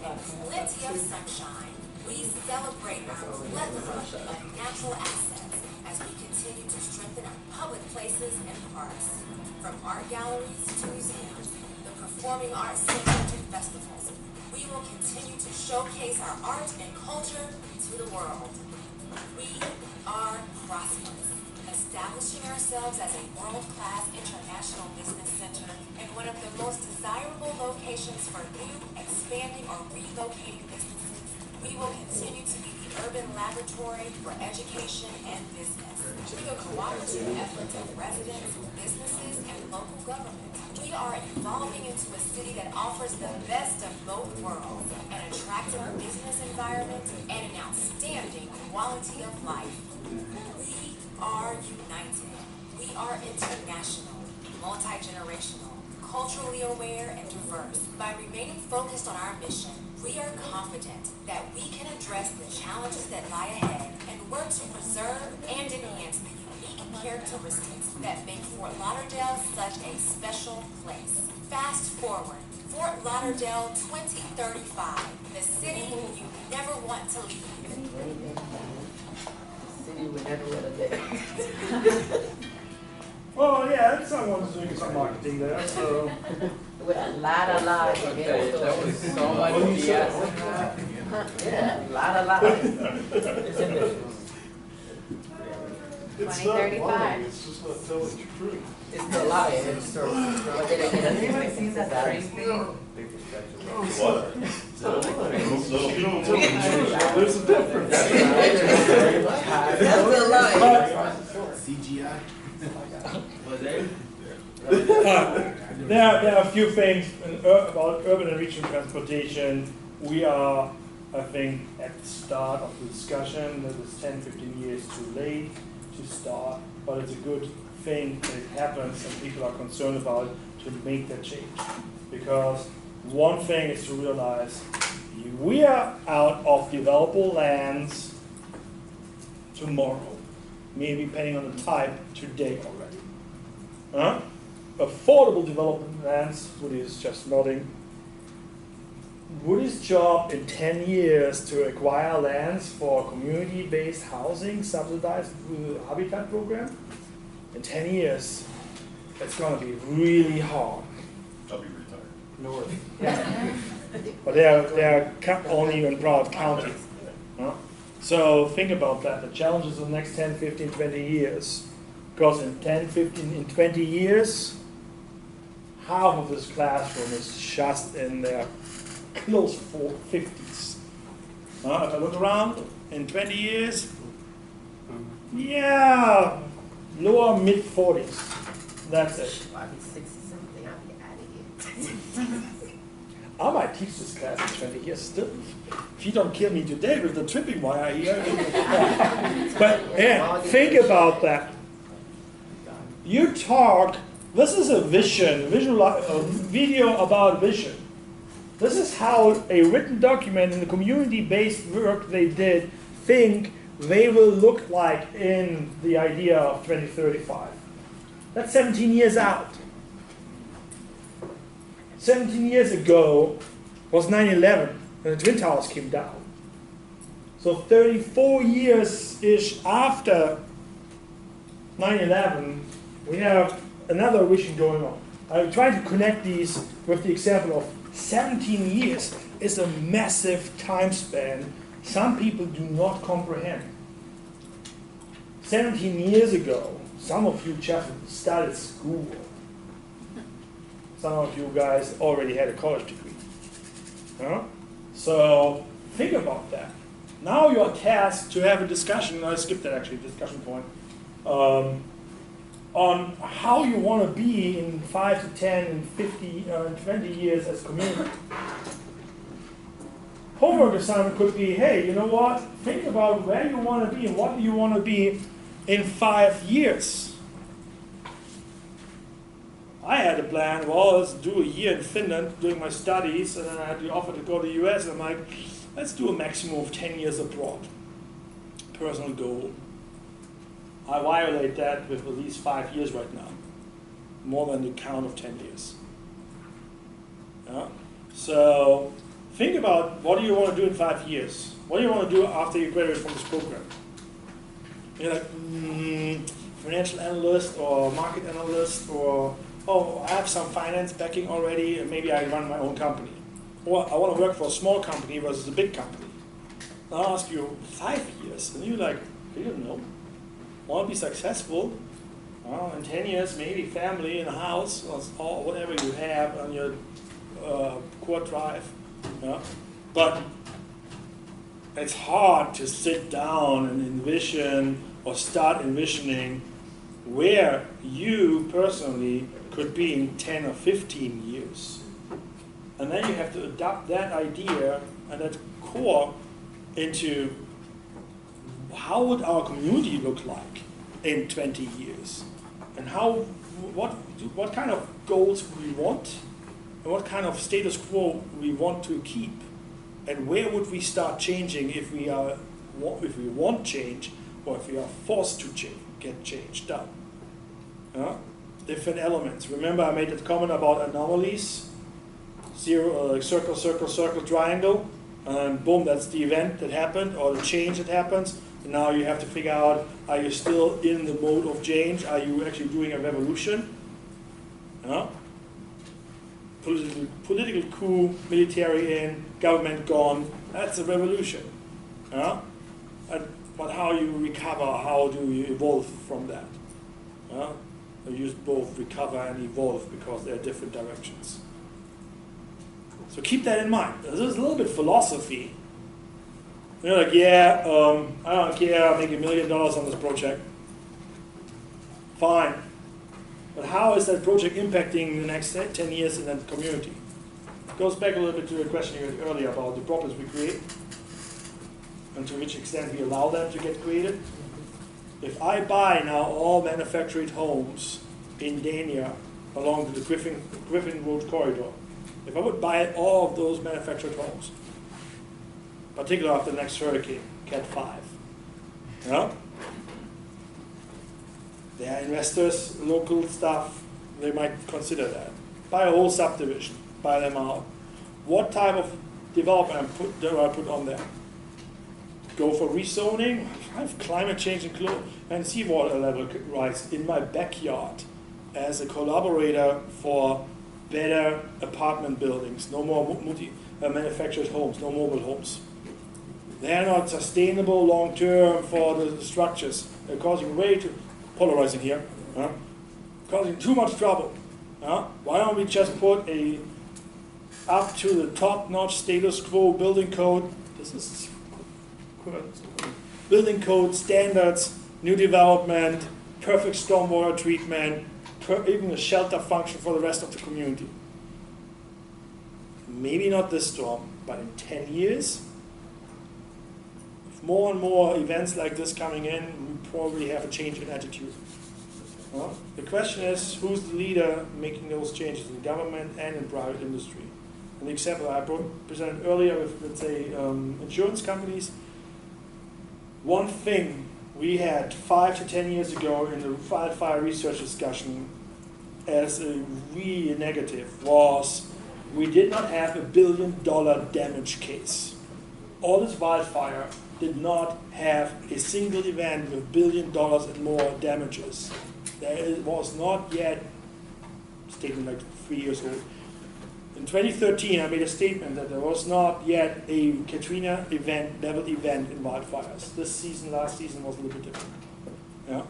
And plenty of sunshine. We celebrate our plethora of natural assets as we continue to strengthen our public places and parks. From art galleries to museums, the performing arts centers and festivals, we will continue to showcase our art and culture to the world. We are prosperous, establishing ourselves as a world-class international business center and one of the most desirable locations for new, expanding, or relocating businesses. We will continue to be the urban laboratory for education and business. Through the cooperative efforts of residents, businesses, and local government, we are evolving into a city that offers the best of both worlds, an attractive business environment, and an outstanding quality of life. We are united. We are international, multi-generational, culturally aware, and diverse. By remaining focused on our mission, we are confident that we can address the challenges that lie ahead and work to preserve and enhance the unique characteristics that make Fort Lauderdale such a special place. Fast forward, Fort Lauderdale 2035, the city you never want to leave. City we never want to live. Well, yeah, someone's doing some marketing there, so. With a lot of lies. Okay, that was so much BS in that. Yeah, a lot of lies. It's in there. It's not lying, 2035. it's just not telling the truth. It's still lying, it's still, but then again, Anybody seen that train thing? What? It's not lying. You don't tell the truth. There's a difference. that's still lying. CGI. There are a few things about urban and regional transportation. We are, I think, at the start of the discussion. That is 10, 15 years too late to start, but it's a good thing that it happens and people are concerned about it to make that change. Because one thing is to realize we are out of developable lands tomorrow, maybe depending on the type, today already. Affordable development lands, Woody is just nodding. Woody's job in 10 years to acquire lands for community-based housing subsidized through the Habitat program, in 10 years, it's going to be really hard. I'll be retired. North. But they're only in Broward County. So think about that, the challenges of the next 10, 15, 20 years. Because in 10, 15, in 20 years, half of this classroom is just in their close 50s. If I look around, in 20 years, yeah, lower mid 40s. That's it. I'll be 60-something, I'll be out of here. I might teach this class in 20 years still. If you don't kill me today with the tripping wire here. But yeah, think about that. You talk, this is a vision, a video about vision. This is how a written document in the community-based work they did think they will look like in the idea of 2035. That's 17 years out. 17 years ago was 9/11 when the Twin Towers came down. So 34 years-ish after 9/11, we have another vision going on. I'm trying to connect these with the example of 17 years is a massive time span some people do not comprehend. 17 years ago, some of you just started school. Some of you guys already had a college degree. So think about that. Now you're tasked to have a discussion, I skipped that actually, discussion point, on how you want to be in 5 to 10 and 50 and 20 years as a community. Homework assignment could be, hey, you know what? Think about where you want to be and what do you want to be in 5 years. I had a plan, well, let's do a year in Finland doing my studies, and then I had the offer to go to the US, and I'm like, let's do a maximum of 10 years abroad. Personal goal. I violate that with at least 5 years right now. More than the count of 10 years. Yeah? So think about what do you want to do in 5 years? What do you want to do after you graduate from this program? You're like, financial analyst or market analyst, or, oh, I have some finance backing already, and maybe I run my own company. Or I want to work for a small company versus a big company. I'll ask you 5 years, and you're like, you don't know. Want to be successful? Well, in 10 years, maybe family and a house, or whatever you have on your core drive. Yeah? But it's hard to sit down and envision or start envisioning where you personally could be in 10 or 15 years. And then you have to adopt that idea and that core into how would our community look like in 20 years? And what kind of goals we want? And what kind of status quo we want to keep? And where would we start changing if we want change, or if we are forced to get change done? Different elements. Remember I made that comment about anomalies? Circle, circle, circle, triangle. And boom, that's the event that happened, or the change that happens. And now you have to figure out, are you still in the mode of change? Are you actually doing a revolution? Political coup, military in, government gone, that's a revolution. But how you recover, how do you evolve from that. I use both recover and evolve because they're different directions. So keep that in mind. This is a little bit philosophy. You're like, yeah, I don't care, I'll make $1 million on this project. Fine. But how is that project impacting the next 10 years in that community? It goes back a little bit to the question you had earlier about the problems we create and to which extent we allow them to get created. If I buy now all manufactured homes in Dania along the Griffin Road corridor, if I would buy all of those manufactured homes, particularly after the next hurricane, Cat 5, there are investors, local stuff, they might consider that. Buy a whole subdivision, buy them out. What type of development do I put on there? Go for rezoning? I have climate change and seawater level rise in my backyard as a collaborator for better apartment buildings, no more manufactured homes, no mobile homes. They're not sustainable long term for the structures. They're causing way too polarizing here, causing too much trouble. Why don't we just put a up to the top-notch status quo building code? This is building code standards, new development, perfect stormwater treatment, even a shelter function for the rest of the community. Maybe not this storm, but in 10 years, if more and more events like this coming in, we probably have a change in attitude. The question is, who's the leader making those changes in government and in private industry? An example I presented earlier with, let's say, insurance companies. One thing we had 5 to 10 years ago in the wildfire research discussion as a really negative was we did not have $1 billion damage case. All this wildfire did not have a single event with $1 billion and more damages. There was not yet, statement like 3 years old. In 2013, I made a statement that there was not yet a Katrina level event in wildfires. This season, last season was a little bit different.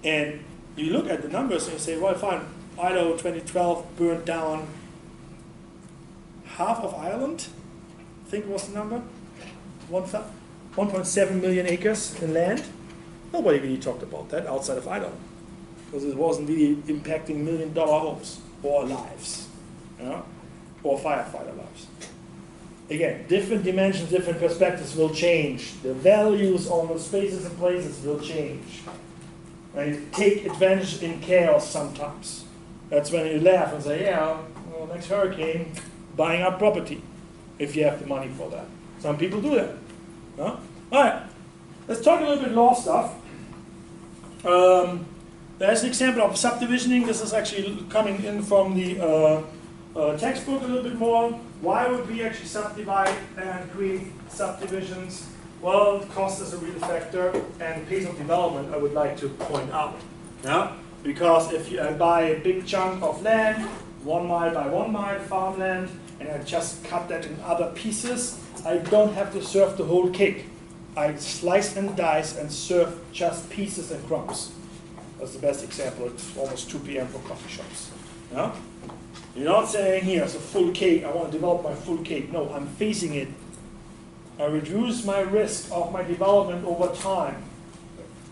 And you look at the numbers and you say, well, fine, Idaho 2012 burned down half of Ireland, I think was the number, 1.7 million acres in land. Nobody really talked about that outside of Idaho, because it wasn't really impacting $1 million homes or lives, or firefighter lives. Again, different dimensions, different perspectives will change. The values on the spaces and places will change. And you take advantage in chaos sometimes. That's when you laugh and say, yeah, well, next hurricane, buying up property, if you have the money for that. Some people do that. All right, let's talk a little bit law stuff. There's an example of subdivisioning. This is actually coming in from the textbook a little bit more. Why would we actually subdivide and create subdivisions? Well, cost is a real factor, and pace of development I would like to point out. Because if I buy a big chunk of land, 1 mile by 1 mile farmland, and I just cut that in other pieces, I don't have to serve the whole cake. I slice and dice and serve just pieces and crumbs. That's the best example. It's almost 2 p.m. for coffee shops. You're not saying, here, it's a full cake, I want to develop my full cake. No, I'm phasing it. I reduce my risk of my development over time.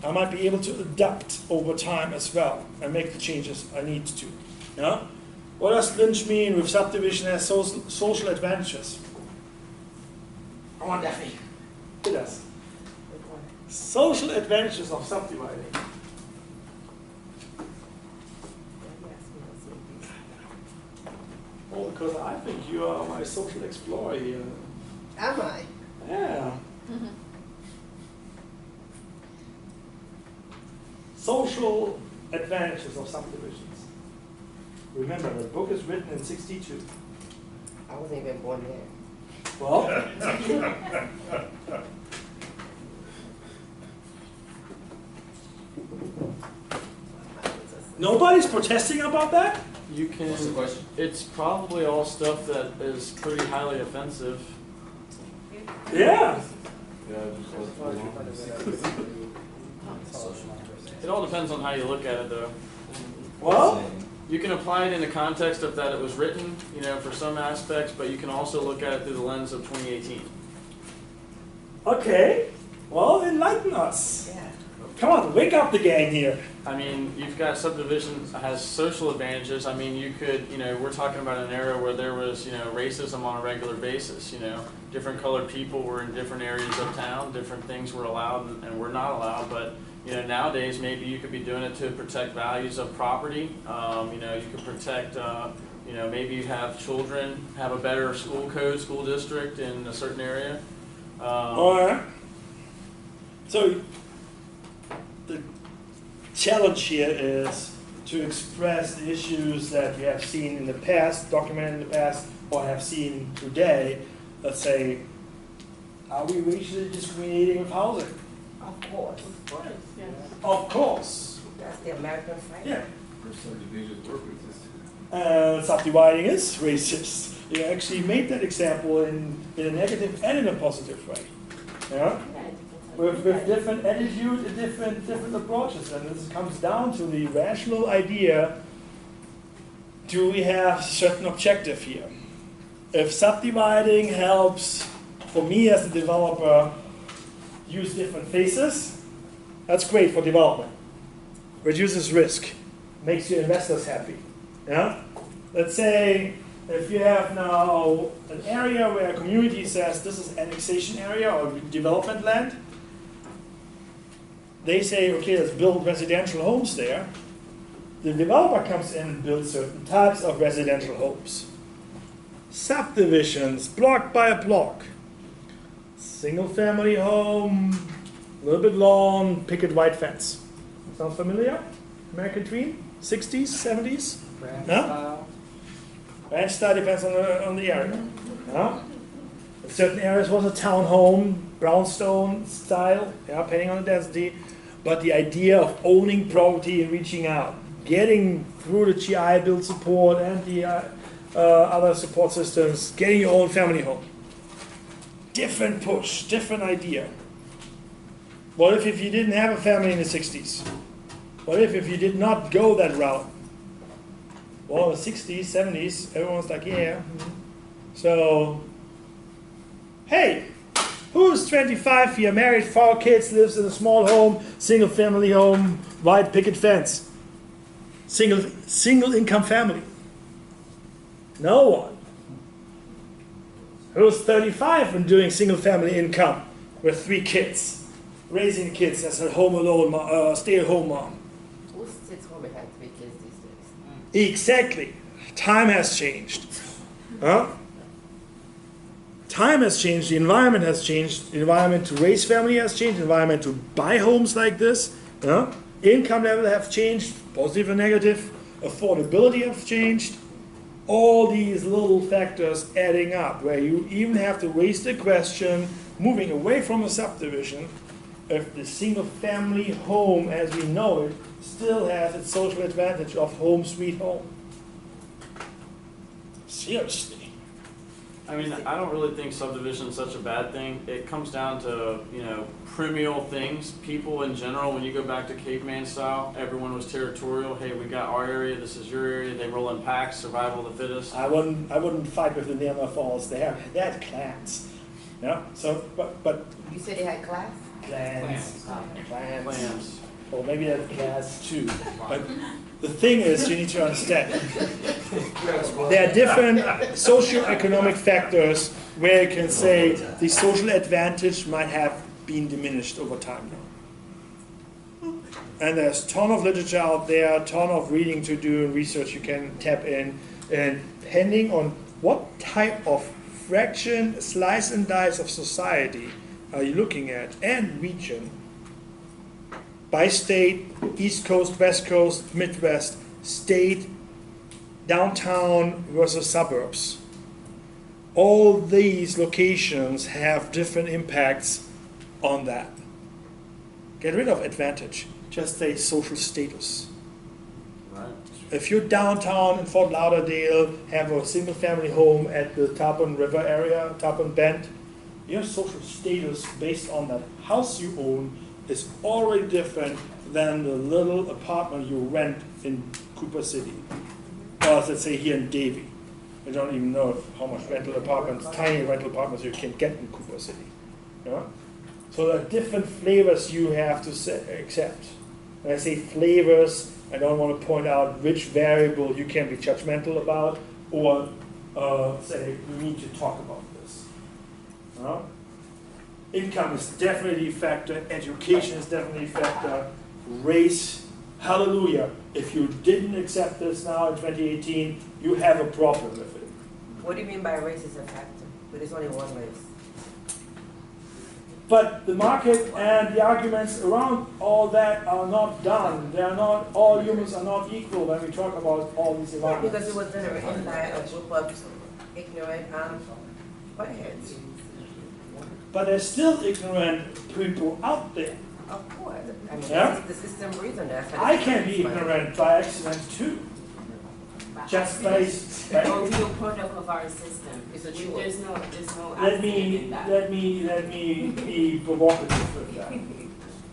I might be able to adapt over time as well and make the changes I need to. What does Lynch mean with subdivision as social advantages? Come on, Daphne. It does. Social advantages of subdividing. Oh, because I think you are my social explorer here. Am I? Yeah. Social advantages of subdivisions. Remember, the book is written in 62. I wasn't even born yet. Well, nobody's protesting about that? You can, What's the question? it's probably all stuff that is pretty highly offensive. Yeah. Yeah, just It all depends on how you look at it, though. Well, You can apply it in the context of that it was written, you know, for some aspects, but you can also look at it through the lens of 2018. okay. Well, enlighten us. Yeah. Come on, wake up the gang here. I mean, you've got subdivisions has social advantages. I mean, you could, you know, we're talking about an era where there was, you know, racism on a regular basis. You know, different colored people were in different areas of town. Different things were allowed and were not allowed. But you know, nowadays maybe you could be doing it to protect values of property. You know, you could protect. You know, maybe you have children have a better school code, school district in a certain area. All right. So the challenge here is to express the issues that you have seen in the past, documented in the past, or have seen today. Let's say, are we racially discriminating with housing? Of course. Of course. That's the American fight. Yeah. subdivisions work with this. Subdividing is racist. You actually made that example in a negative and in a positive way. Yeah? With different attitude and different approaches. And this comes down to the rational idea, do we have a certain objective here? If subdividing helps, for me as a developer, use different faces, that's great for development. Reduces risk, makes your investors happy. Yeah? Let's say if you have now an area where a community says this is annexation area or development land, they say, okay, let's build residential homes there. The developer comes in and builds certain types of residential homes. Subdivisions, block by block. Single family home, a little bit lawn, picket white fence. Sounds familiar? American Dream? 60s, 70s? No? Ranch style depends on the area. No? In certain areas was a townhome, brownstone style, yeah, depending on the density. But the idea of owning property and reaching out, getting through the GI Bill support and the other support systems, getting your own family home. Different push, different idea. What if you didn't have a family in the 60s? What if you did not go that route? Well, in the 60s, 70s, everyone's like, yeah. So, hey, who's 25 here, married, 4 kids, lives in a small home, single family home, white picket fence? Single income family? No one. Who's 35 and doing single family income with 3 kids, raising kids as a home alone, stay-at-home mom? Who sits home and has 3 kids these days? Exactly. Time has changed. Huh? Time has changed, the environment has changed, the environment to raise family has changed, the environment to buy homes like this. Huh? Income level have changed, positive and negative, affordability have changed. All these little factors adding up, where you even have to raise the question, moving away from a subdivision, if the single family home as we know it still has its social advantage of home sweet home. Seriously. I mean, I don't really think subdivision is such a bad thing. It comes down to, you know, primeval things. People in general, when you go back to caveman style, everyone was territorial. Hey, we got our area, this is your area. They roll in packs, survival of the fittest. I wouldn't fight with the Neanderthals. They had clans. Yeah. So, but You said they had class? clans. Clans. Or maybe they had class too. But the thing is, you need to understand, there are different socioeconomic factors where you can say the social advantage might have been diminished over time now. And there's a ton of literature out there, a ton of reading to do and research you can tap in. And depending on what type of fraction, slice and dice of society are you looking at, and region, by state, East Coast, West Coast, Midwest, state, downtown versus suburbs. All these locations have different impacts on that. Get rid of advantage, just say social status. Right. If you're downtown in Fort Lauderdale, have a single family home at the Tarpon River area, Tarpon Bend, your social status based on that house you own is already different than the little apartment you rent in Cooper City. Or let's say here in Davie. I don't even know how much rental apartments, tiny rental apartments you can get in Cooper City. Yeah? So there are different flavors you have to accept. When I say flavors, I don't want to point out which variable you can be judgmental about or say we need to talk about this. Income is definitely a factor, education is definitely a factor, race, hallelujah. If you didn't accept this now in 2018, you have a problem with it. What do you mean by race is a factor? But there's only one race. But the market and the arguments around all that are not done. They are not, all humans are not equal when we talk about all these environments. Because it was written by a group of ignorant whiteheads. But there's still ignorant people out there. Of course. I mean, Yeah? the system reason that. I can be ignorant by accident too. Just based. Or real product of our system. It's a choice. There's no Let accident me in that. let me be provocative with that.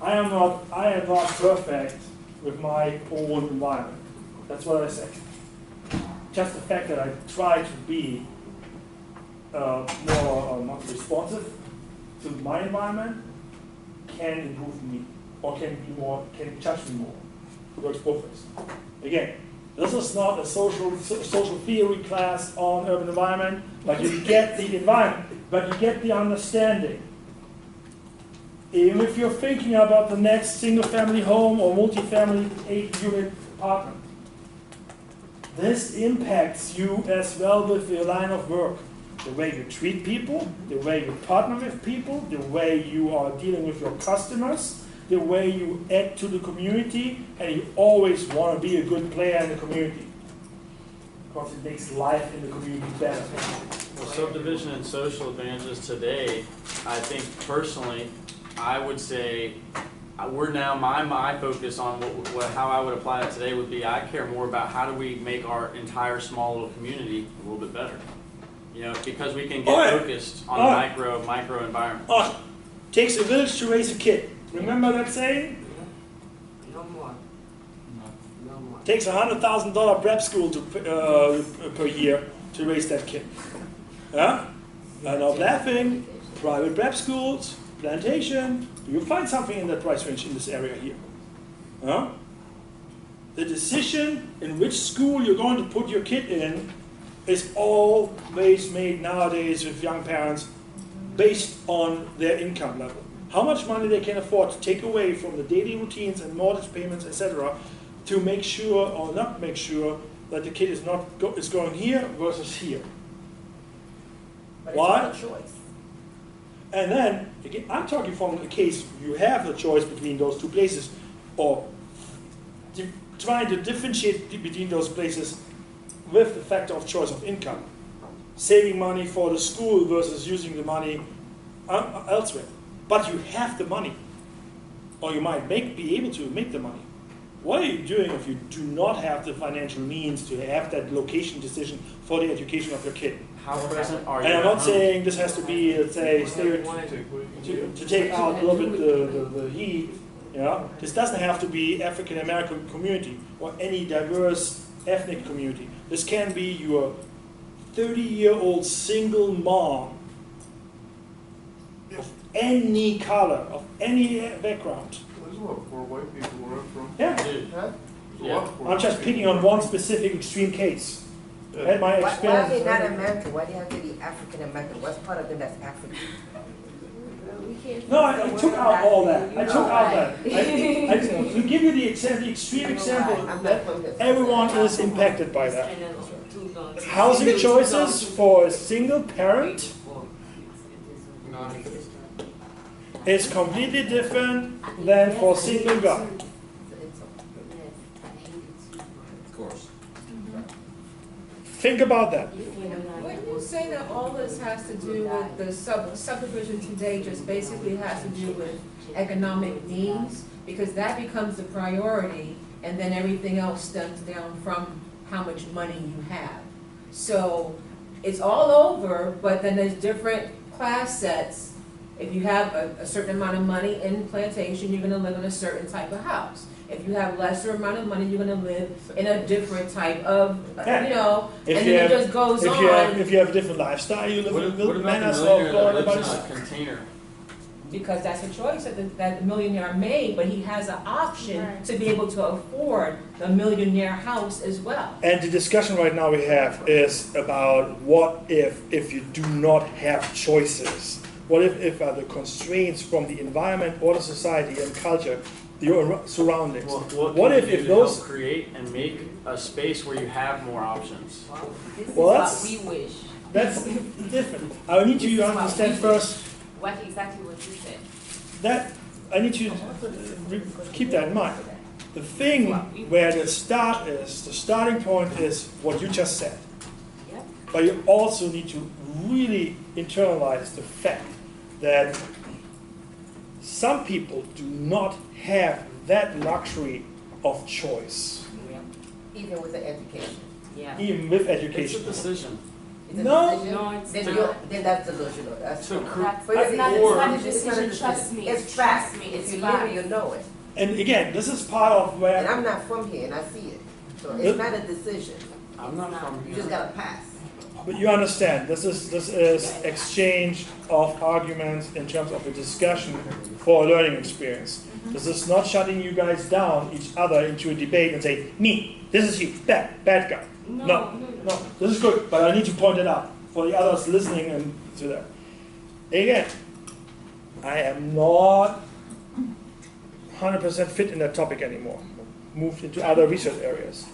I am not perfect with my own environment. That's what I say. Just the fact that I try to be more responsive to my environment can improve me, or can judge me more. It works both ways. Again, this is not a social theory class on urban environment, but you get the environment, but you get the understanding. Even if you're thinking about the next single-family home or multi-family 8-unit apartment, this impacts you as well with your line of work. The way you treat people, the way you partner with people, the way you are dealing with your customers, the way you add to the community, and you always want to be a good player in the community. Because it makes life in the community better. Well, subdivision and social advantages today, I think personally, I would say we're now, my focus on how I would apply it today would be I care more about how do we make our entire small little community a little bit better. You know, because we can get focused on micro environment. Takes a village to raise a kid. Remember that saying? No more. No more. Takes $100,000 prep school per year to raise that kid. Yeah? I'm not laughing. Private prep schools, plantation. You'll find something in that price range in this area here. Huh? The decision in which school you're going to put your kid in is always made nowadays with young parents based on their income level. How much money they can afford to take away from the daily routines and mortgage payments, etc., to make sure or not make sure that the kid is going here versus here. But Why? it's not a choice. And then, again, I'm talking from a case you have the choice between those two places, or trying to differentiate between those places with the factor of choice of income. Saving money for the school versus using the money elsewhere. But you have the money, or you might be able to make the money. What are you doing if you do not have the financial means to have that location decision for the education of your kid? How present are you? And I'm at not home? saying this has to be, let's say, to take out a little bit the heat. Yeah? This doesn't have to be African American community or any diverse ethnic community. This can be your 30-year-old single mom of any color, of any background. There's a lot of poor white people where I'm from. Yeah. Dude, There's a Yeah. lot of poor I'm just picking on one specific extreme case. And my Why are experience. they not American? Why do they have to be African American? What's part of them that's African? No, I took out all that. I took out that. To give you the extreme example, that everyone is impacted by that. Housing choices for a single parent is completely different than for a single guy. Of course. Think about that. Wouldn't you say that all this has to do with the subdivision today just basically has to do with economic needs? Because that becomes the priority and then everything else stems down from how much money you have. So it's all over, but then there's different class sets, if you have a certain amount of money in Plantation, you're gonna live in a certain type of house. If you have lesser amount of money, you're gonna live in a different type of, Yeah. you know, If and you then have- it just goes if on. if you have a different lifestyle, you live What, in what about manners the of millionaire that everybody's. lives in a container? Because that's a choice that the millionaire made, but he has an option Right. to be able to afford the millionaire house as well. And the discussion right now we have is about what if you do not have choices? What if the constraints from the environment or the society and culture, your surroundings? What What can if you do if to help those? create and make a space where you have more options? Well, this is Well, what that's- we wish. That's different. I need you to understand first What exactly what you said. that I need you to keep that in mind. The thing where the starting point is what you just said. Yep. But you also need to really internalize the fact that some people do not have that luxury of choice, Even with the education. Yeah. even with It's a education. decision. It's a No. decision. No, it's Then not. then that's delusional, that's So true. That's, But it's not, it's or- not a It's not a decision, trust decision. me. It's fact. Trust me, If it's you live fact. it, you know it. And again, this is part of And where I'm not from here and I see it. So Yep. it's not a decision. I'm not from You here. just gotta pass. but you understand this is exchange of arguments in terms of a discussion for a learning experience. This is not shutting you guys down each other into a debate and say, me, this is you, bad guy. No, this is good, but I need to point it out for the others listening and to that. Again, I am not 100% fit in that topic anymore. Moved into other research areas.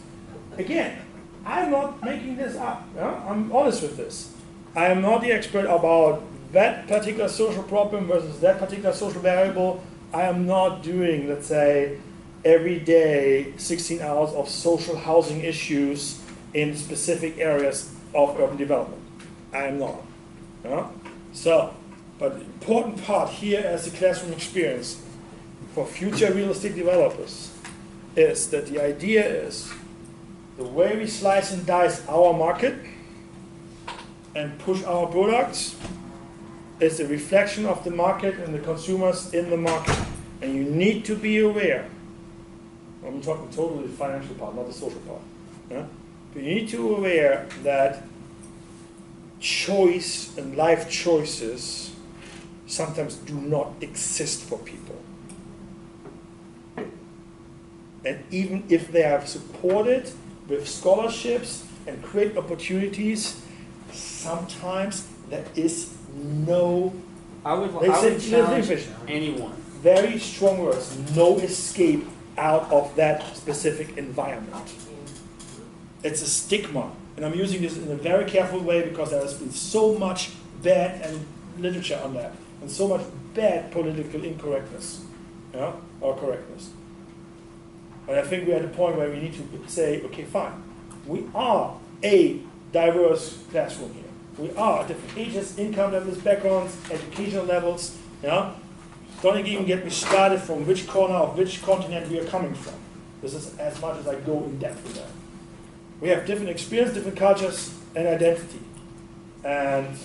Again, I'm not making this up. Yeah? I'm honest with this. I am not the expert about that particular social problem versus that particular social variable. I am not doing, let's say, every day 16 hours of social housing issues in specific areas of urban development. I am not. Yeah? So, but the important part here as a classroom experience for future real estate developers is that the idea is the way we slice and dice our market and push our products is a reflection of the market and the consumers in the market. And you need to be aware, I'm talking totally the financial part, not the social part. Yeah? But you need to be aware that choice and life choices sometimes do not exist for people. And even if they are supported with scholarships and great opportunities, sometimes there is no, I would Let's challenge say- anyone. very strong words, no escape out of that specific environment. It's a stigma. And I'm using this in a very careful way because there has been so much bad and literature on that, and so much bad political incorrectness, yeah, or correctness. But I think we're at a point where we need to say, okay, fine, we are a diverse classroom here. We are different ages, income levels, backgrounds, educational levels, yeah. Don't even get me started from which corner of which continent we are coming from. This is as much as I go in depth with that. We have different experience, different cultures, and identity. And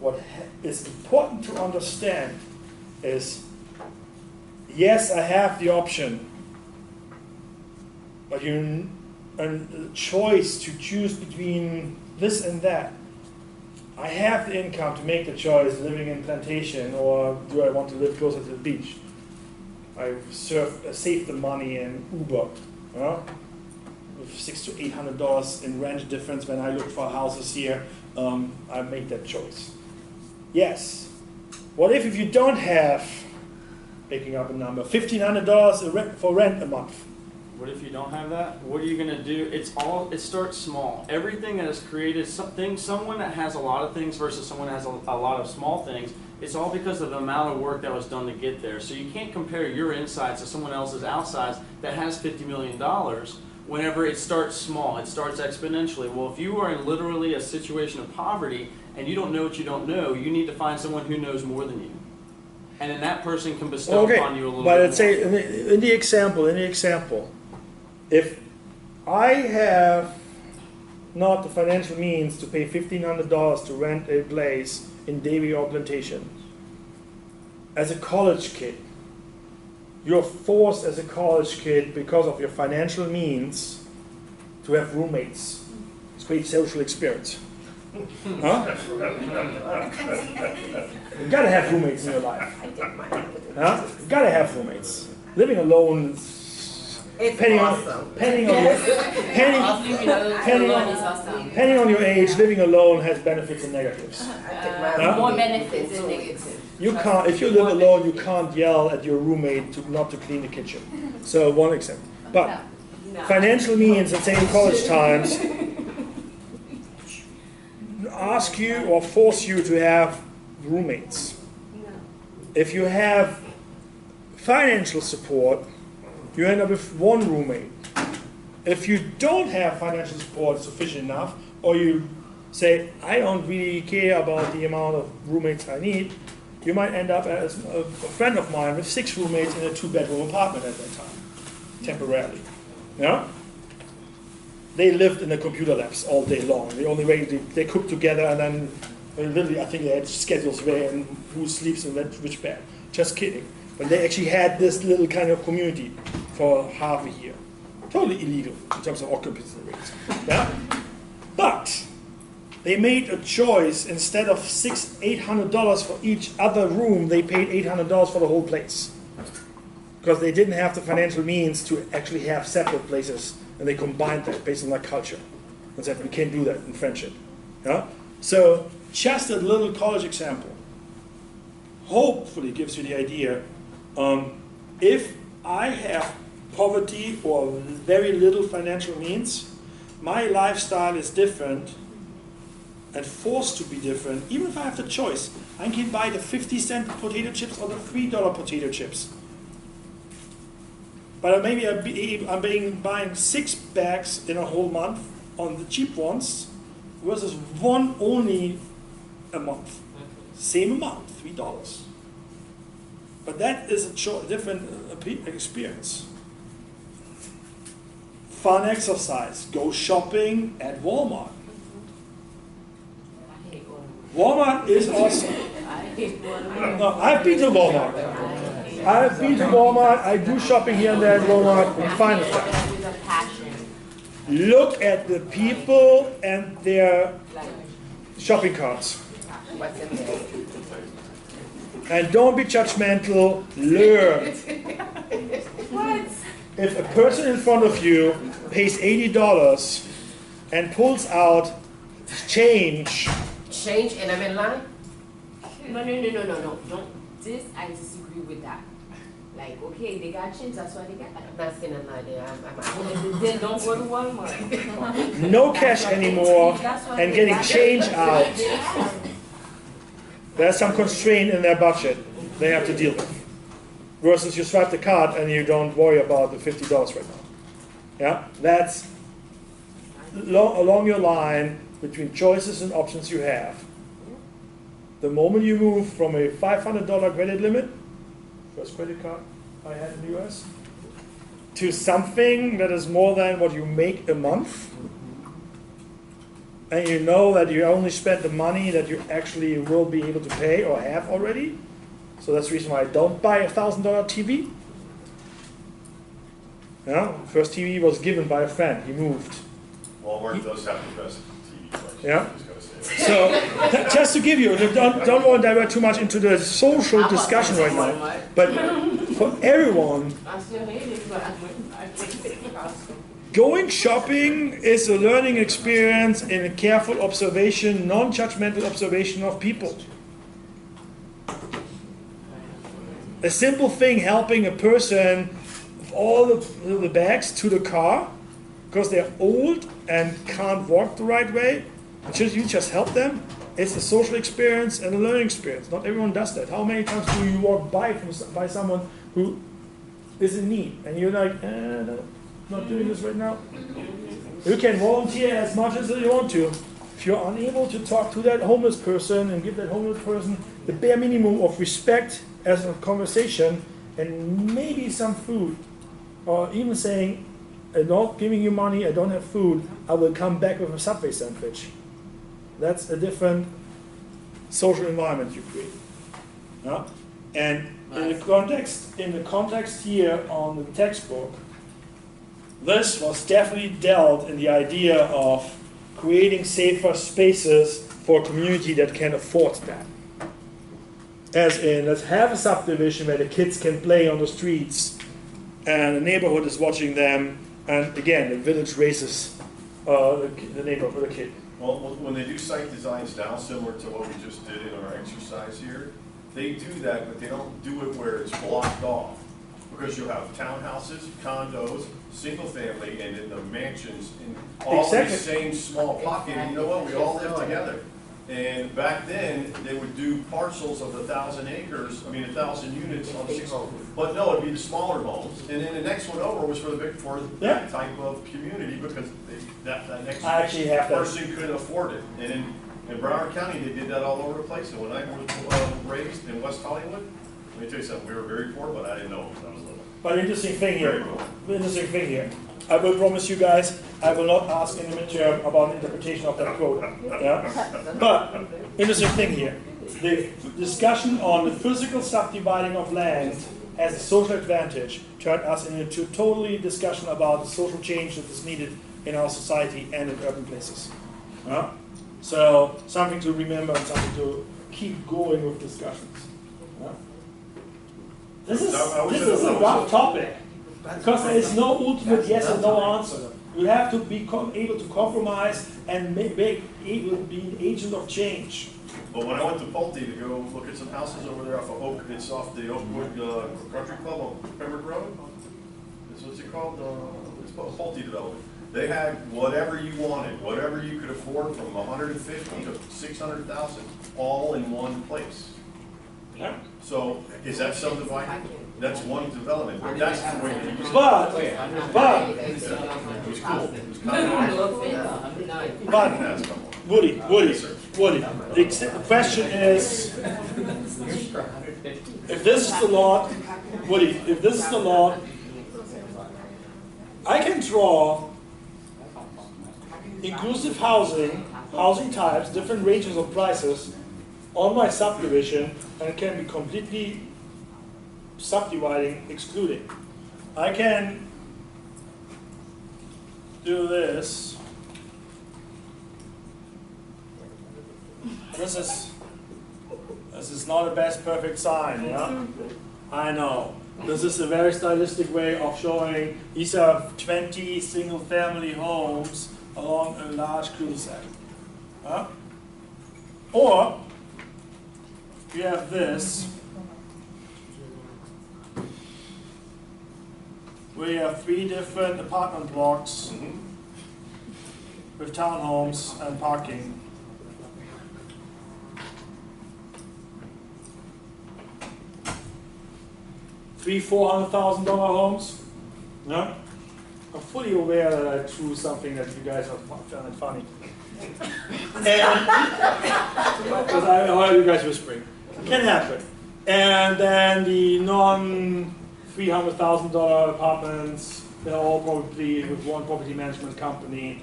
what is important to understand is, yes, I have the option, but and the choice to choose between this and that. I have the income to make the choice living in Plantation, or do I want to live closer to the beach? I save the money in Uber, with $600 to $800 in rent difference when I look for houses here. I make that choice. Yes. What if you don't have, making up a number, $1,500 for rent a month? What if you don't have that? What are you going to do? It starts small. Everything that is created, someone that has a lot of things versus someone that has a lot of small things, it's all because of the amount of work that was done to get there. So you can't compare your insides to someone else's outsides that has $50 million whenever it starts small. It starts exponentially. Well, if you are in literally a situation of poverty and you don't know what you don't know, you need to find someone who knows more than you. And then that person can bestow upon you a little bit but more. let's say in the example, if I have not the financial means to pay $1,500 to rent a place in Davie or Plantation, as a college kid, you're forced as a college kid because of your financial means to have roommates. It's a great social experience. Huh? You gotta have roommates in your life. Huh? You gotta have roommates. Living alone, depending on your age, living alone has benefits and negatives. Huh? More benefits than negatives. You can't, if you live alone, you can't yell at your roommate not to clean the kitchen. So one example. But financial means, let's say in college times, ask you or force you to have roommates. If you have financial support, you end up with one roommate. If you don't have financial support sufficient enough, or you say, I don't really care about the amount of roommates I need, you might end up as a friend of mine with 6 roommates in a 2-bedroom apartment at that time, temporarily. Yeah? They lived in the computer labs all day long. The only way they cooked together, and then literally I think they had schedules where and who sleeps in which bed. Just kidding. But they actually had this little kind of community for half a year. Totally illegal in terms of occupancy rates. Yeah? But they made a choice. Instead of $800 for each other room, they paid $800 for the whole place. Because they didn't have the financial means to actually have separate places, and they combined that based on their culture. And said, we can't do that in friendship. Yeah? So just a little college example hopefully gives you the idea. If I have poverty or very little financial means, my lifestyle is different and forced to be different. Even if I have the choice, I can buy the 50-cent potato chips or the $3 potato chips. But maybe I'm buying 6 bags in a whole month on the cheap ones versus one only a month. Same amount, $3. But that is a different experience. Fun exercise. Go shopping at Walmart. Walmart is awesome. No, I've been to Walmart. I do shopping here and there at Walmart. I'm fine with that. Look at the people and their shopping carts. And don't be judgmental, learn. If a person in front of you pays $80 and pulls out change. Change and I'm in line? No. Don't. This, I disagree with that. Like, okay, they got change, that's why they got that. I'm not standing in line there. Then don't go to Walmart. No cash anymore and getting change out. There's some constraint in their budget they have to deal with. Versus you swipe the card and you don't worry about the $50 right now. Yeah, that's along your line between choices and options you have. The moment you move from a $500 credit limit, first credit card I had in the US, to something that is more than what you make a month, and you know that you only spent the money that you actually will be able to pay or have already. So that's the reason why I don't buy a $1,000 TV. Yeah, first TV was given by a friend. He moved. Walmart does have the best TV collection. Yeah. So just to give you, don't want to divert too much into the social discussion right now. But for everyone, going shopping is a learning experience in a careful observation, non-judgmental observation of people. A simple thing helping a person with all the bags to the car because they're old and can't walk the right way. You just help them. It's a social experience and a learning experience. Not everyone does that. How many times do you walk by someone who is in need and you're like, no, not doing this right now? You can volunteer as much as you want to. If you're unable to talk to that homeless person and give that homeless person the bare minimum of respect as a conversation and maybe some food, or even saying, I'm not giving you money, I don't have food, I will come back with a Subway sandwich. That's a different social environment you create. Yeah? And in the context here on the textbook, this was definitely dealt in the idea of creating safer spaces for a community that can afford that. As in, let's have a subdivision where the kids can play on the streets and the neighborhood is watching them, and again, the village raises the neighborhood, the kid. Well, when they do site designs now, similar to what we just did in our exercise here, they do that, but they don't do it where it's blocked off. Because you'll have townhouses, condos, single family, and then the mansions in all in the same small pocket. And you know what, we all live together. And back then, they would do parcels of 1,000 acres, 1,000 units on 6, but no, it'd be the smaller homes. And then the next one over was for the big, for that type of community, because that next person couldn't afford it. And in Broward County, they did that all over the place. And when I was raised in West Hollywood, let me tell you something, we were very poor, but I didn't know when I was little. But interesting thing here. I will promise you guys, I will not ask in the midterm about interpretation of that quote. Yeah? But, interesting thing here. The discussion on the physical subdividing of land as a social advantage turned us into totally discussion about the social change that is needed in our society and in urban places. Yeah? So, something to remember and something to keep going with discussions. Yeah? This is a rough topic. Because there is no ultimate yes or no answer. You have to be able to compromise and be able to be an agent of change. But when I went to Pulte to go look at some houses over there off of Oak, it's off the Oakwood Country Club on Pembroke Road. What's it called? It's called Pulte Development. They had whatever you wanted, whatever you could afford, from 150 to 600,000, all in one place. Yeah. So is that subdividing? That's one development. But that's the way it used But it was cool. It was kind of But Woody, the question is, if this is the law, Woody, if this is the law, I can draw inclusive housing types, different ranges of prices on my subdivision, and it can be completely subdividing, excluding. I can do this. This is not a best perfect sign, yeah? I know. This is a very stylistic way of showing these are 20 single family homes along a large cul-de-sac. Or you have this, where you have 3 different apartment blocks with townhomes and parking. $400,000 homes. Yeah? I'm fully aware that I drew something that you guys found funny. Because I heard you guys whispering. Can happen. And then the non-$300,000 apartments, they're all probably with one property management company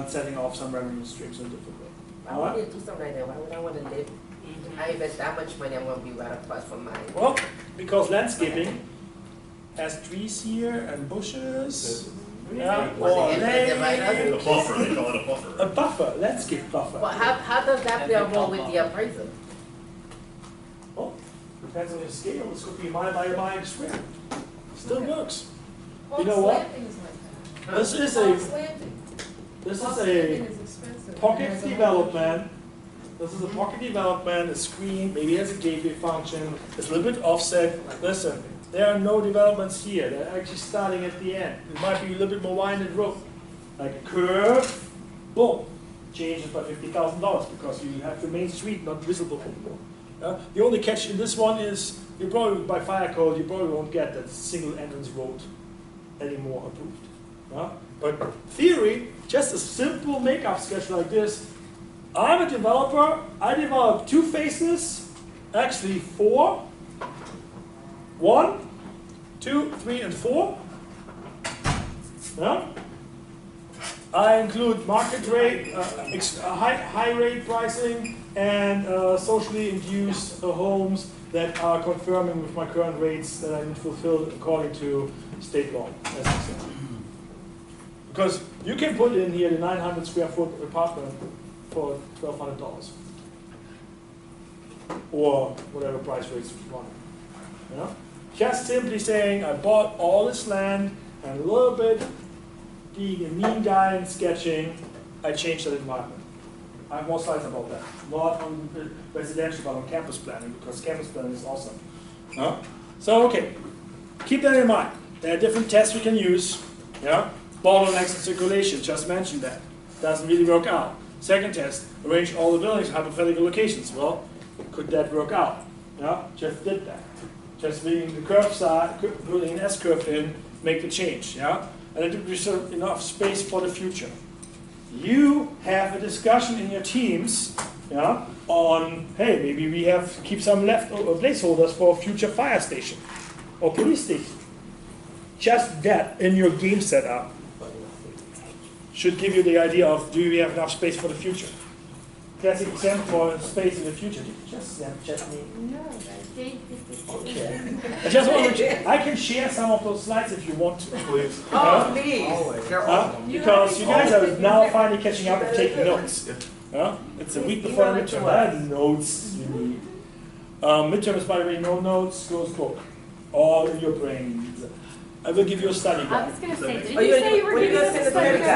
setting off some revenue streams in a different way. Why would you do something like that? Why would I want to live? I invest that much money, I'm going to be right across from mine. Well, because landscaping has trees here and bushes. Yeah, or a buffer, they call it a buffer. A buffer, landscape buffer. But how does that play a role with the appraisal? Well, depends on your scale. This could be mile by mile square. Still works. You know what? This is a pocket development. This is a pocket development, a screen, maybe it has a gateway function, it's a little bit offset. Listen, there are no developments here. They're actually starting at the end. It might be a little bit more winded road. Like a curve, boom, changes by $50,000 because you have the main street not visible anymore. The only catch in this one is you probably, by fire code, you probably won't get that single entrance road anymore approved. But theory, just a simple makeup sketch like this. I'm a developer. I develop 2 faces, actually 4. 1, 2, 3, and 4. Yeah? I include market rate, high rate pricing, and socially induced homes that are confirming with my current rates that I need to fulfill according to state law, as I said. Because you can put in here the 900 square foot apartment for $1,200. Or whatever price rates you want. You know? Just simply saying I bought all this land and a little bit being a mean guy and sketching, I changed that environment. I have more slides about that. Not on residential, but on campus planning, because campus planning is awesome. Huh? So, okay, keep that in mind. There are different tests we can use. Yeah? Bottlenecks and circulation, just mentioned that. Doesn't really work out. Second test, arrange all the buildings in hypothetical locations. Well, could that work out? Yeah? Just did that. Just leaving the curve side, putting an S-curve in, make the change. Yeah? And it would reserve enough space for the future. You have a discussion in your teams, yeah, on, hey, maybe we have to keep some leftover placeholders for a future fire station or police station. Just that in your game setup should give you the idea of, do we have enough space for the future? Classic example for space in the future. Did you just Snapchat me? No, okay. Okay. I just want to, I can share some of those slides if you want to. Please. Oh, please. Because you guys are now finally catching up and taking notes. It's a week before the midterm. I have notes you need. Midterm is, by the way, no notes, closed book. All in your brain. I will give you a study guide. I was going to say, did Are you you say you were when you giving gonna us send a the study study guide?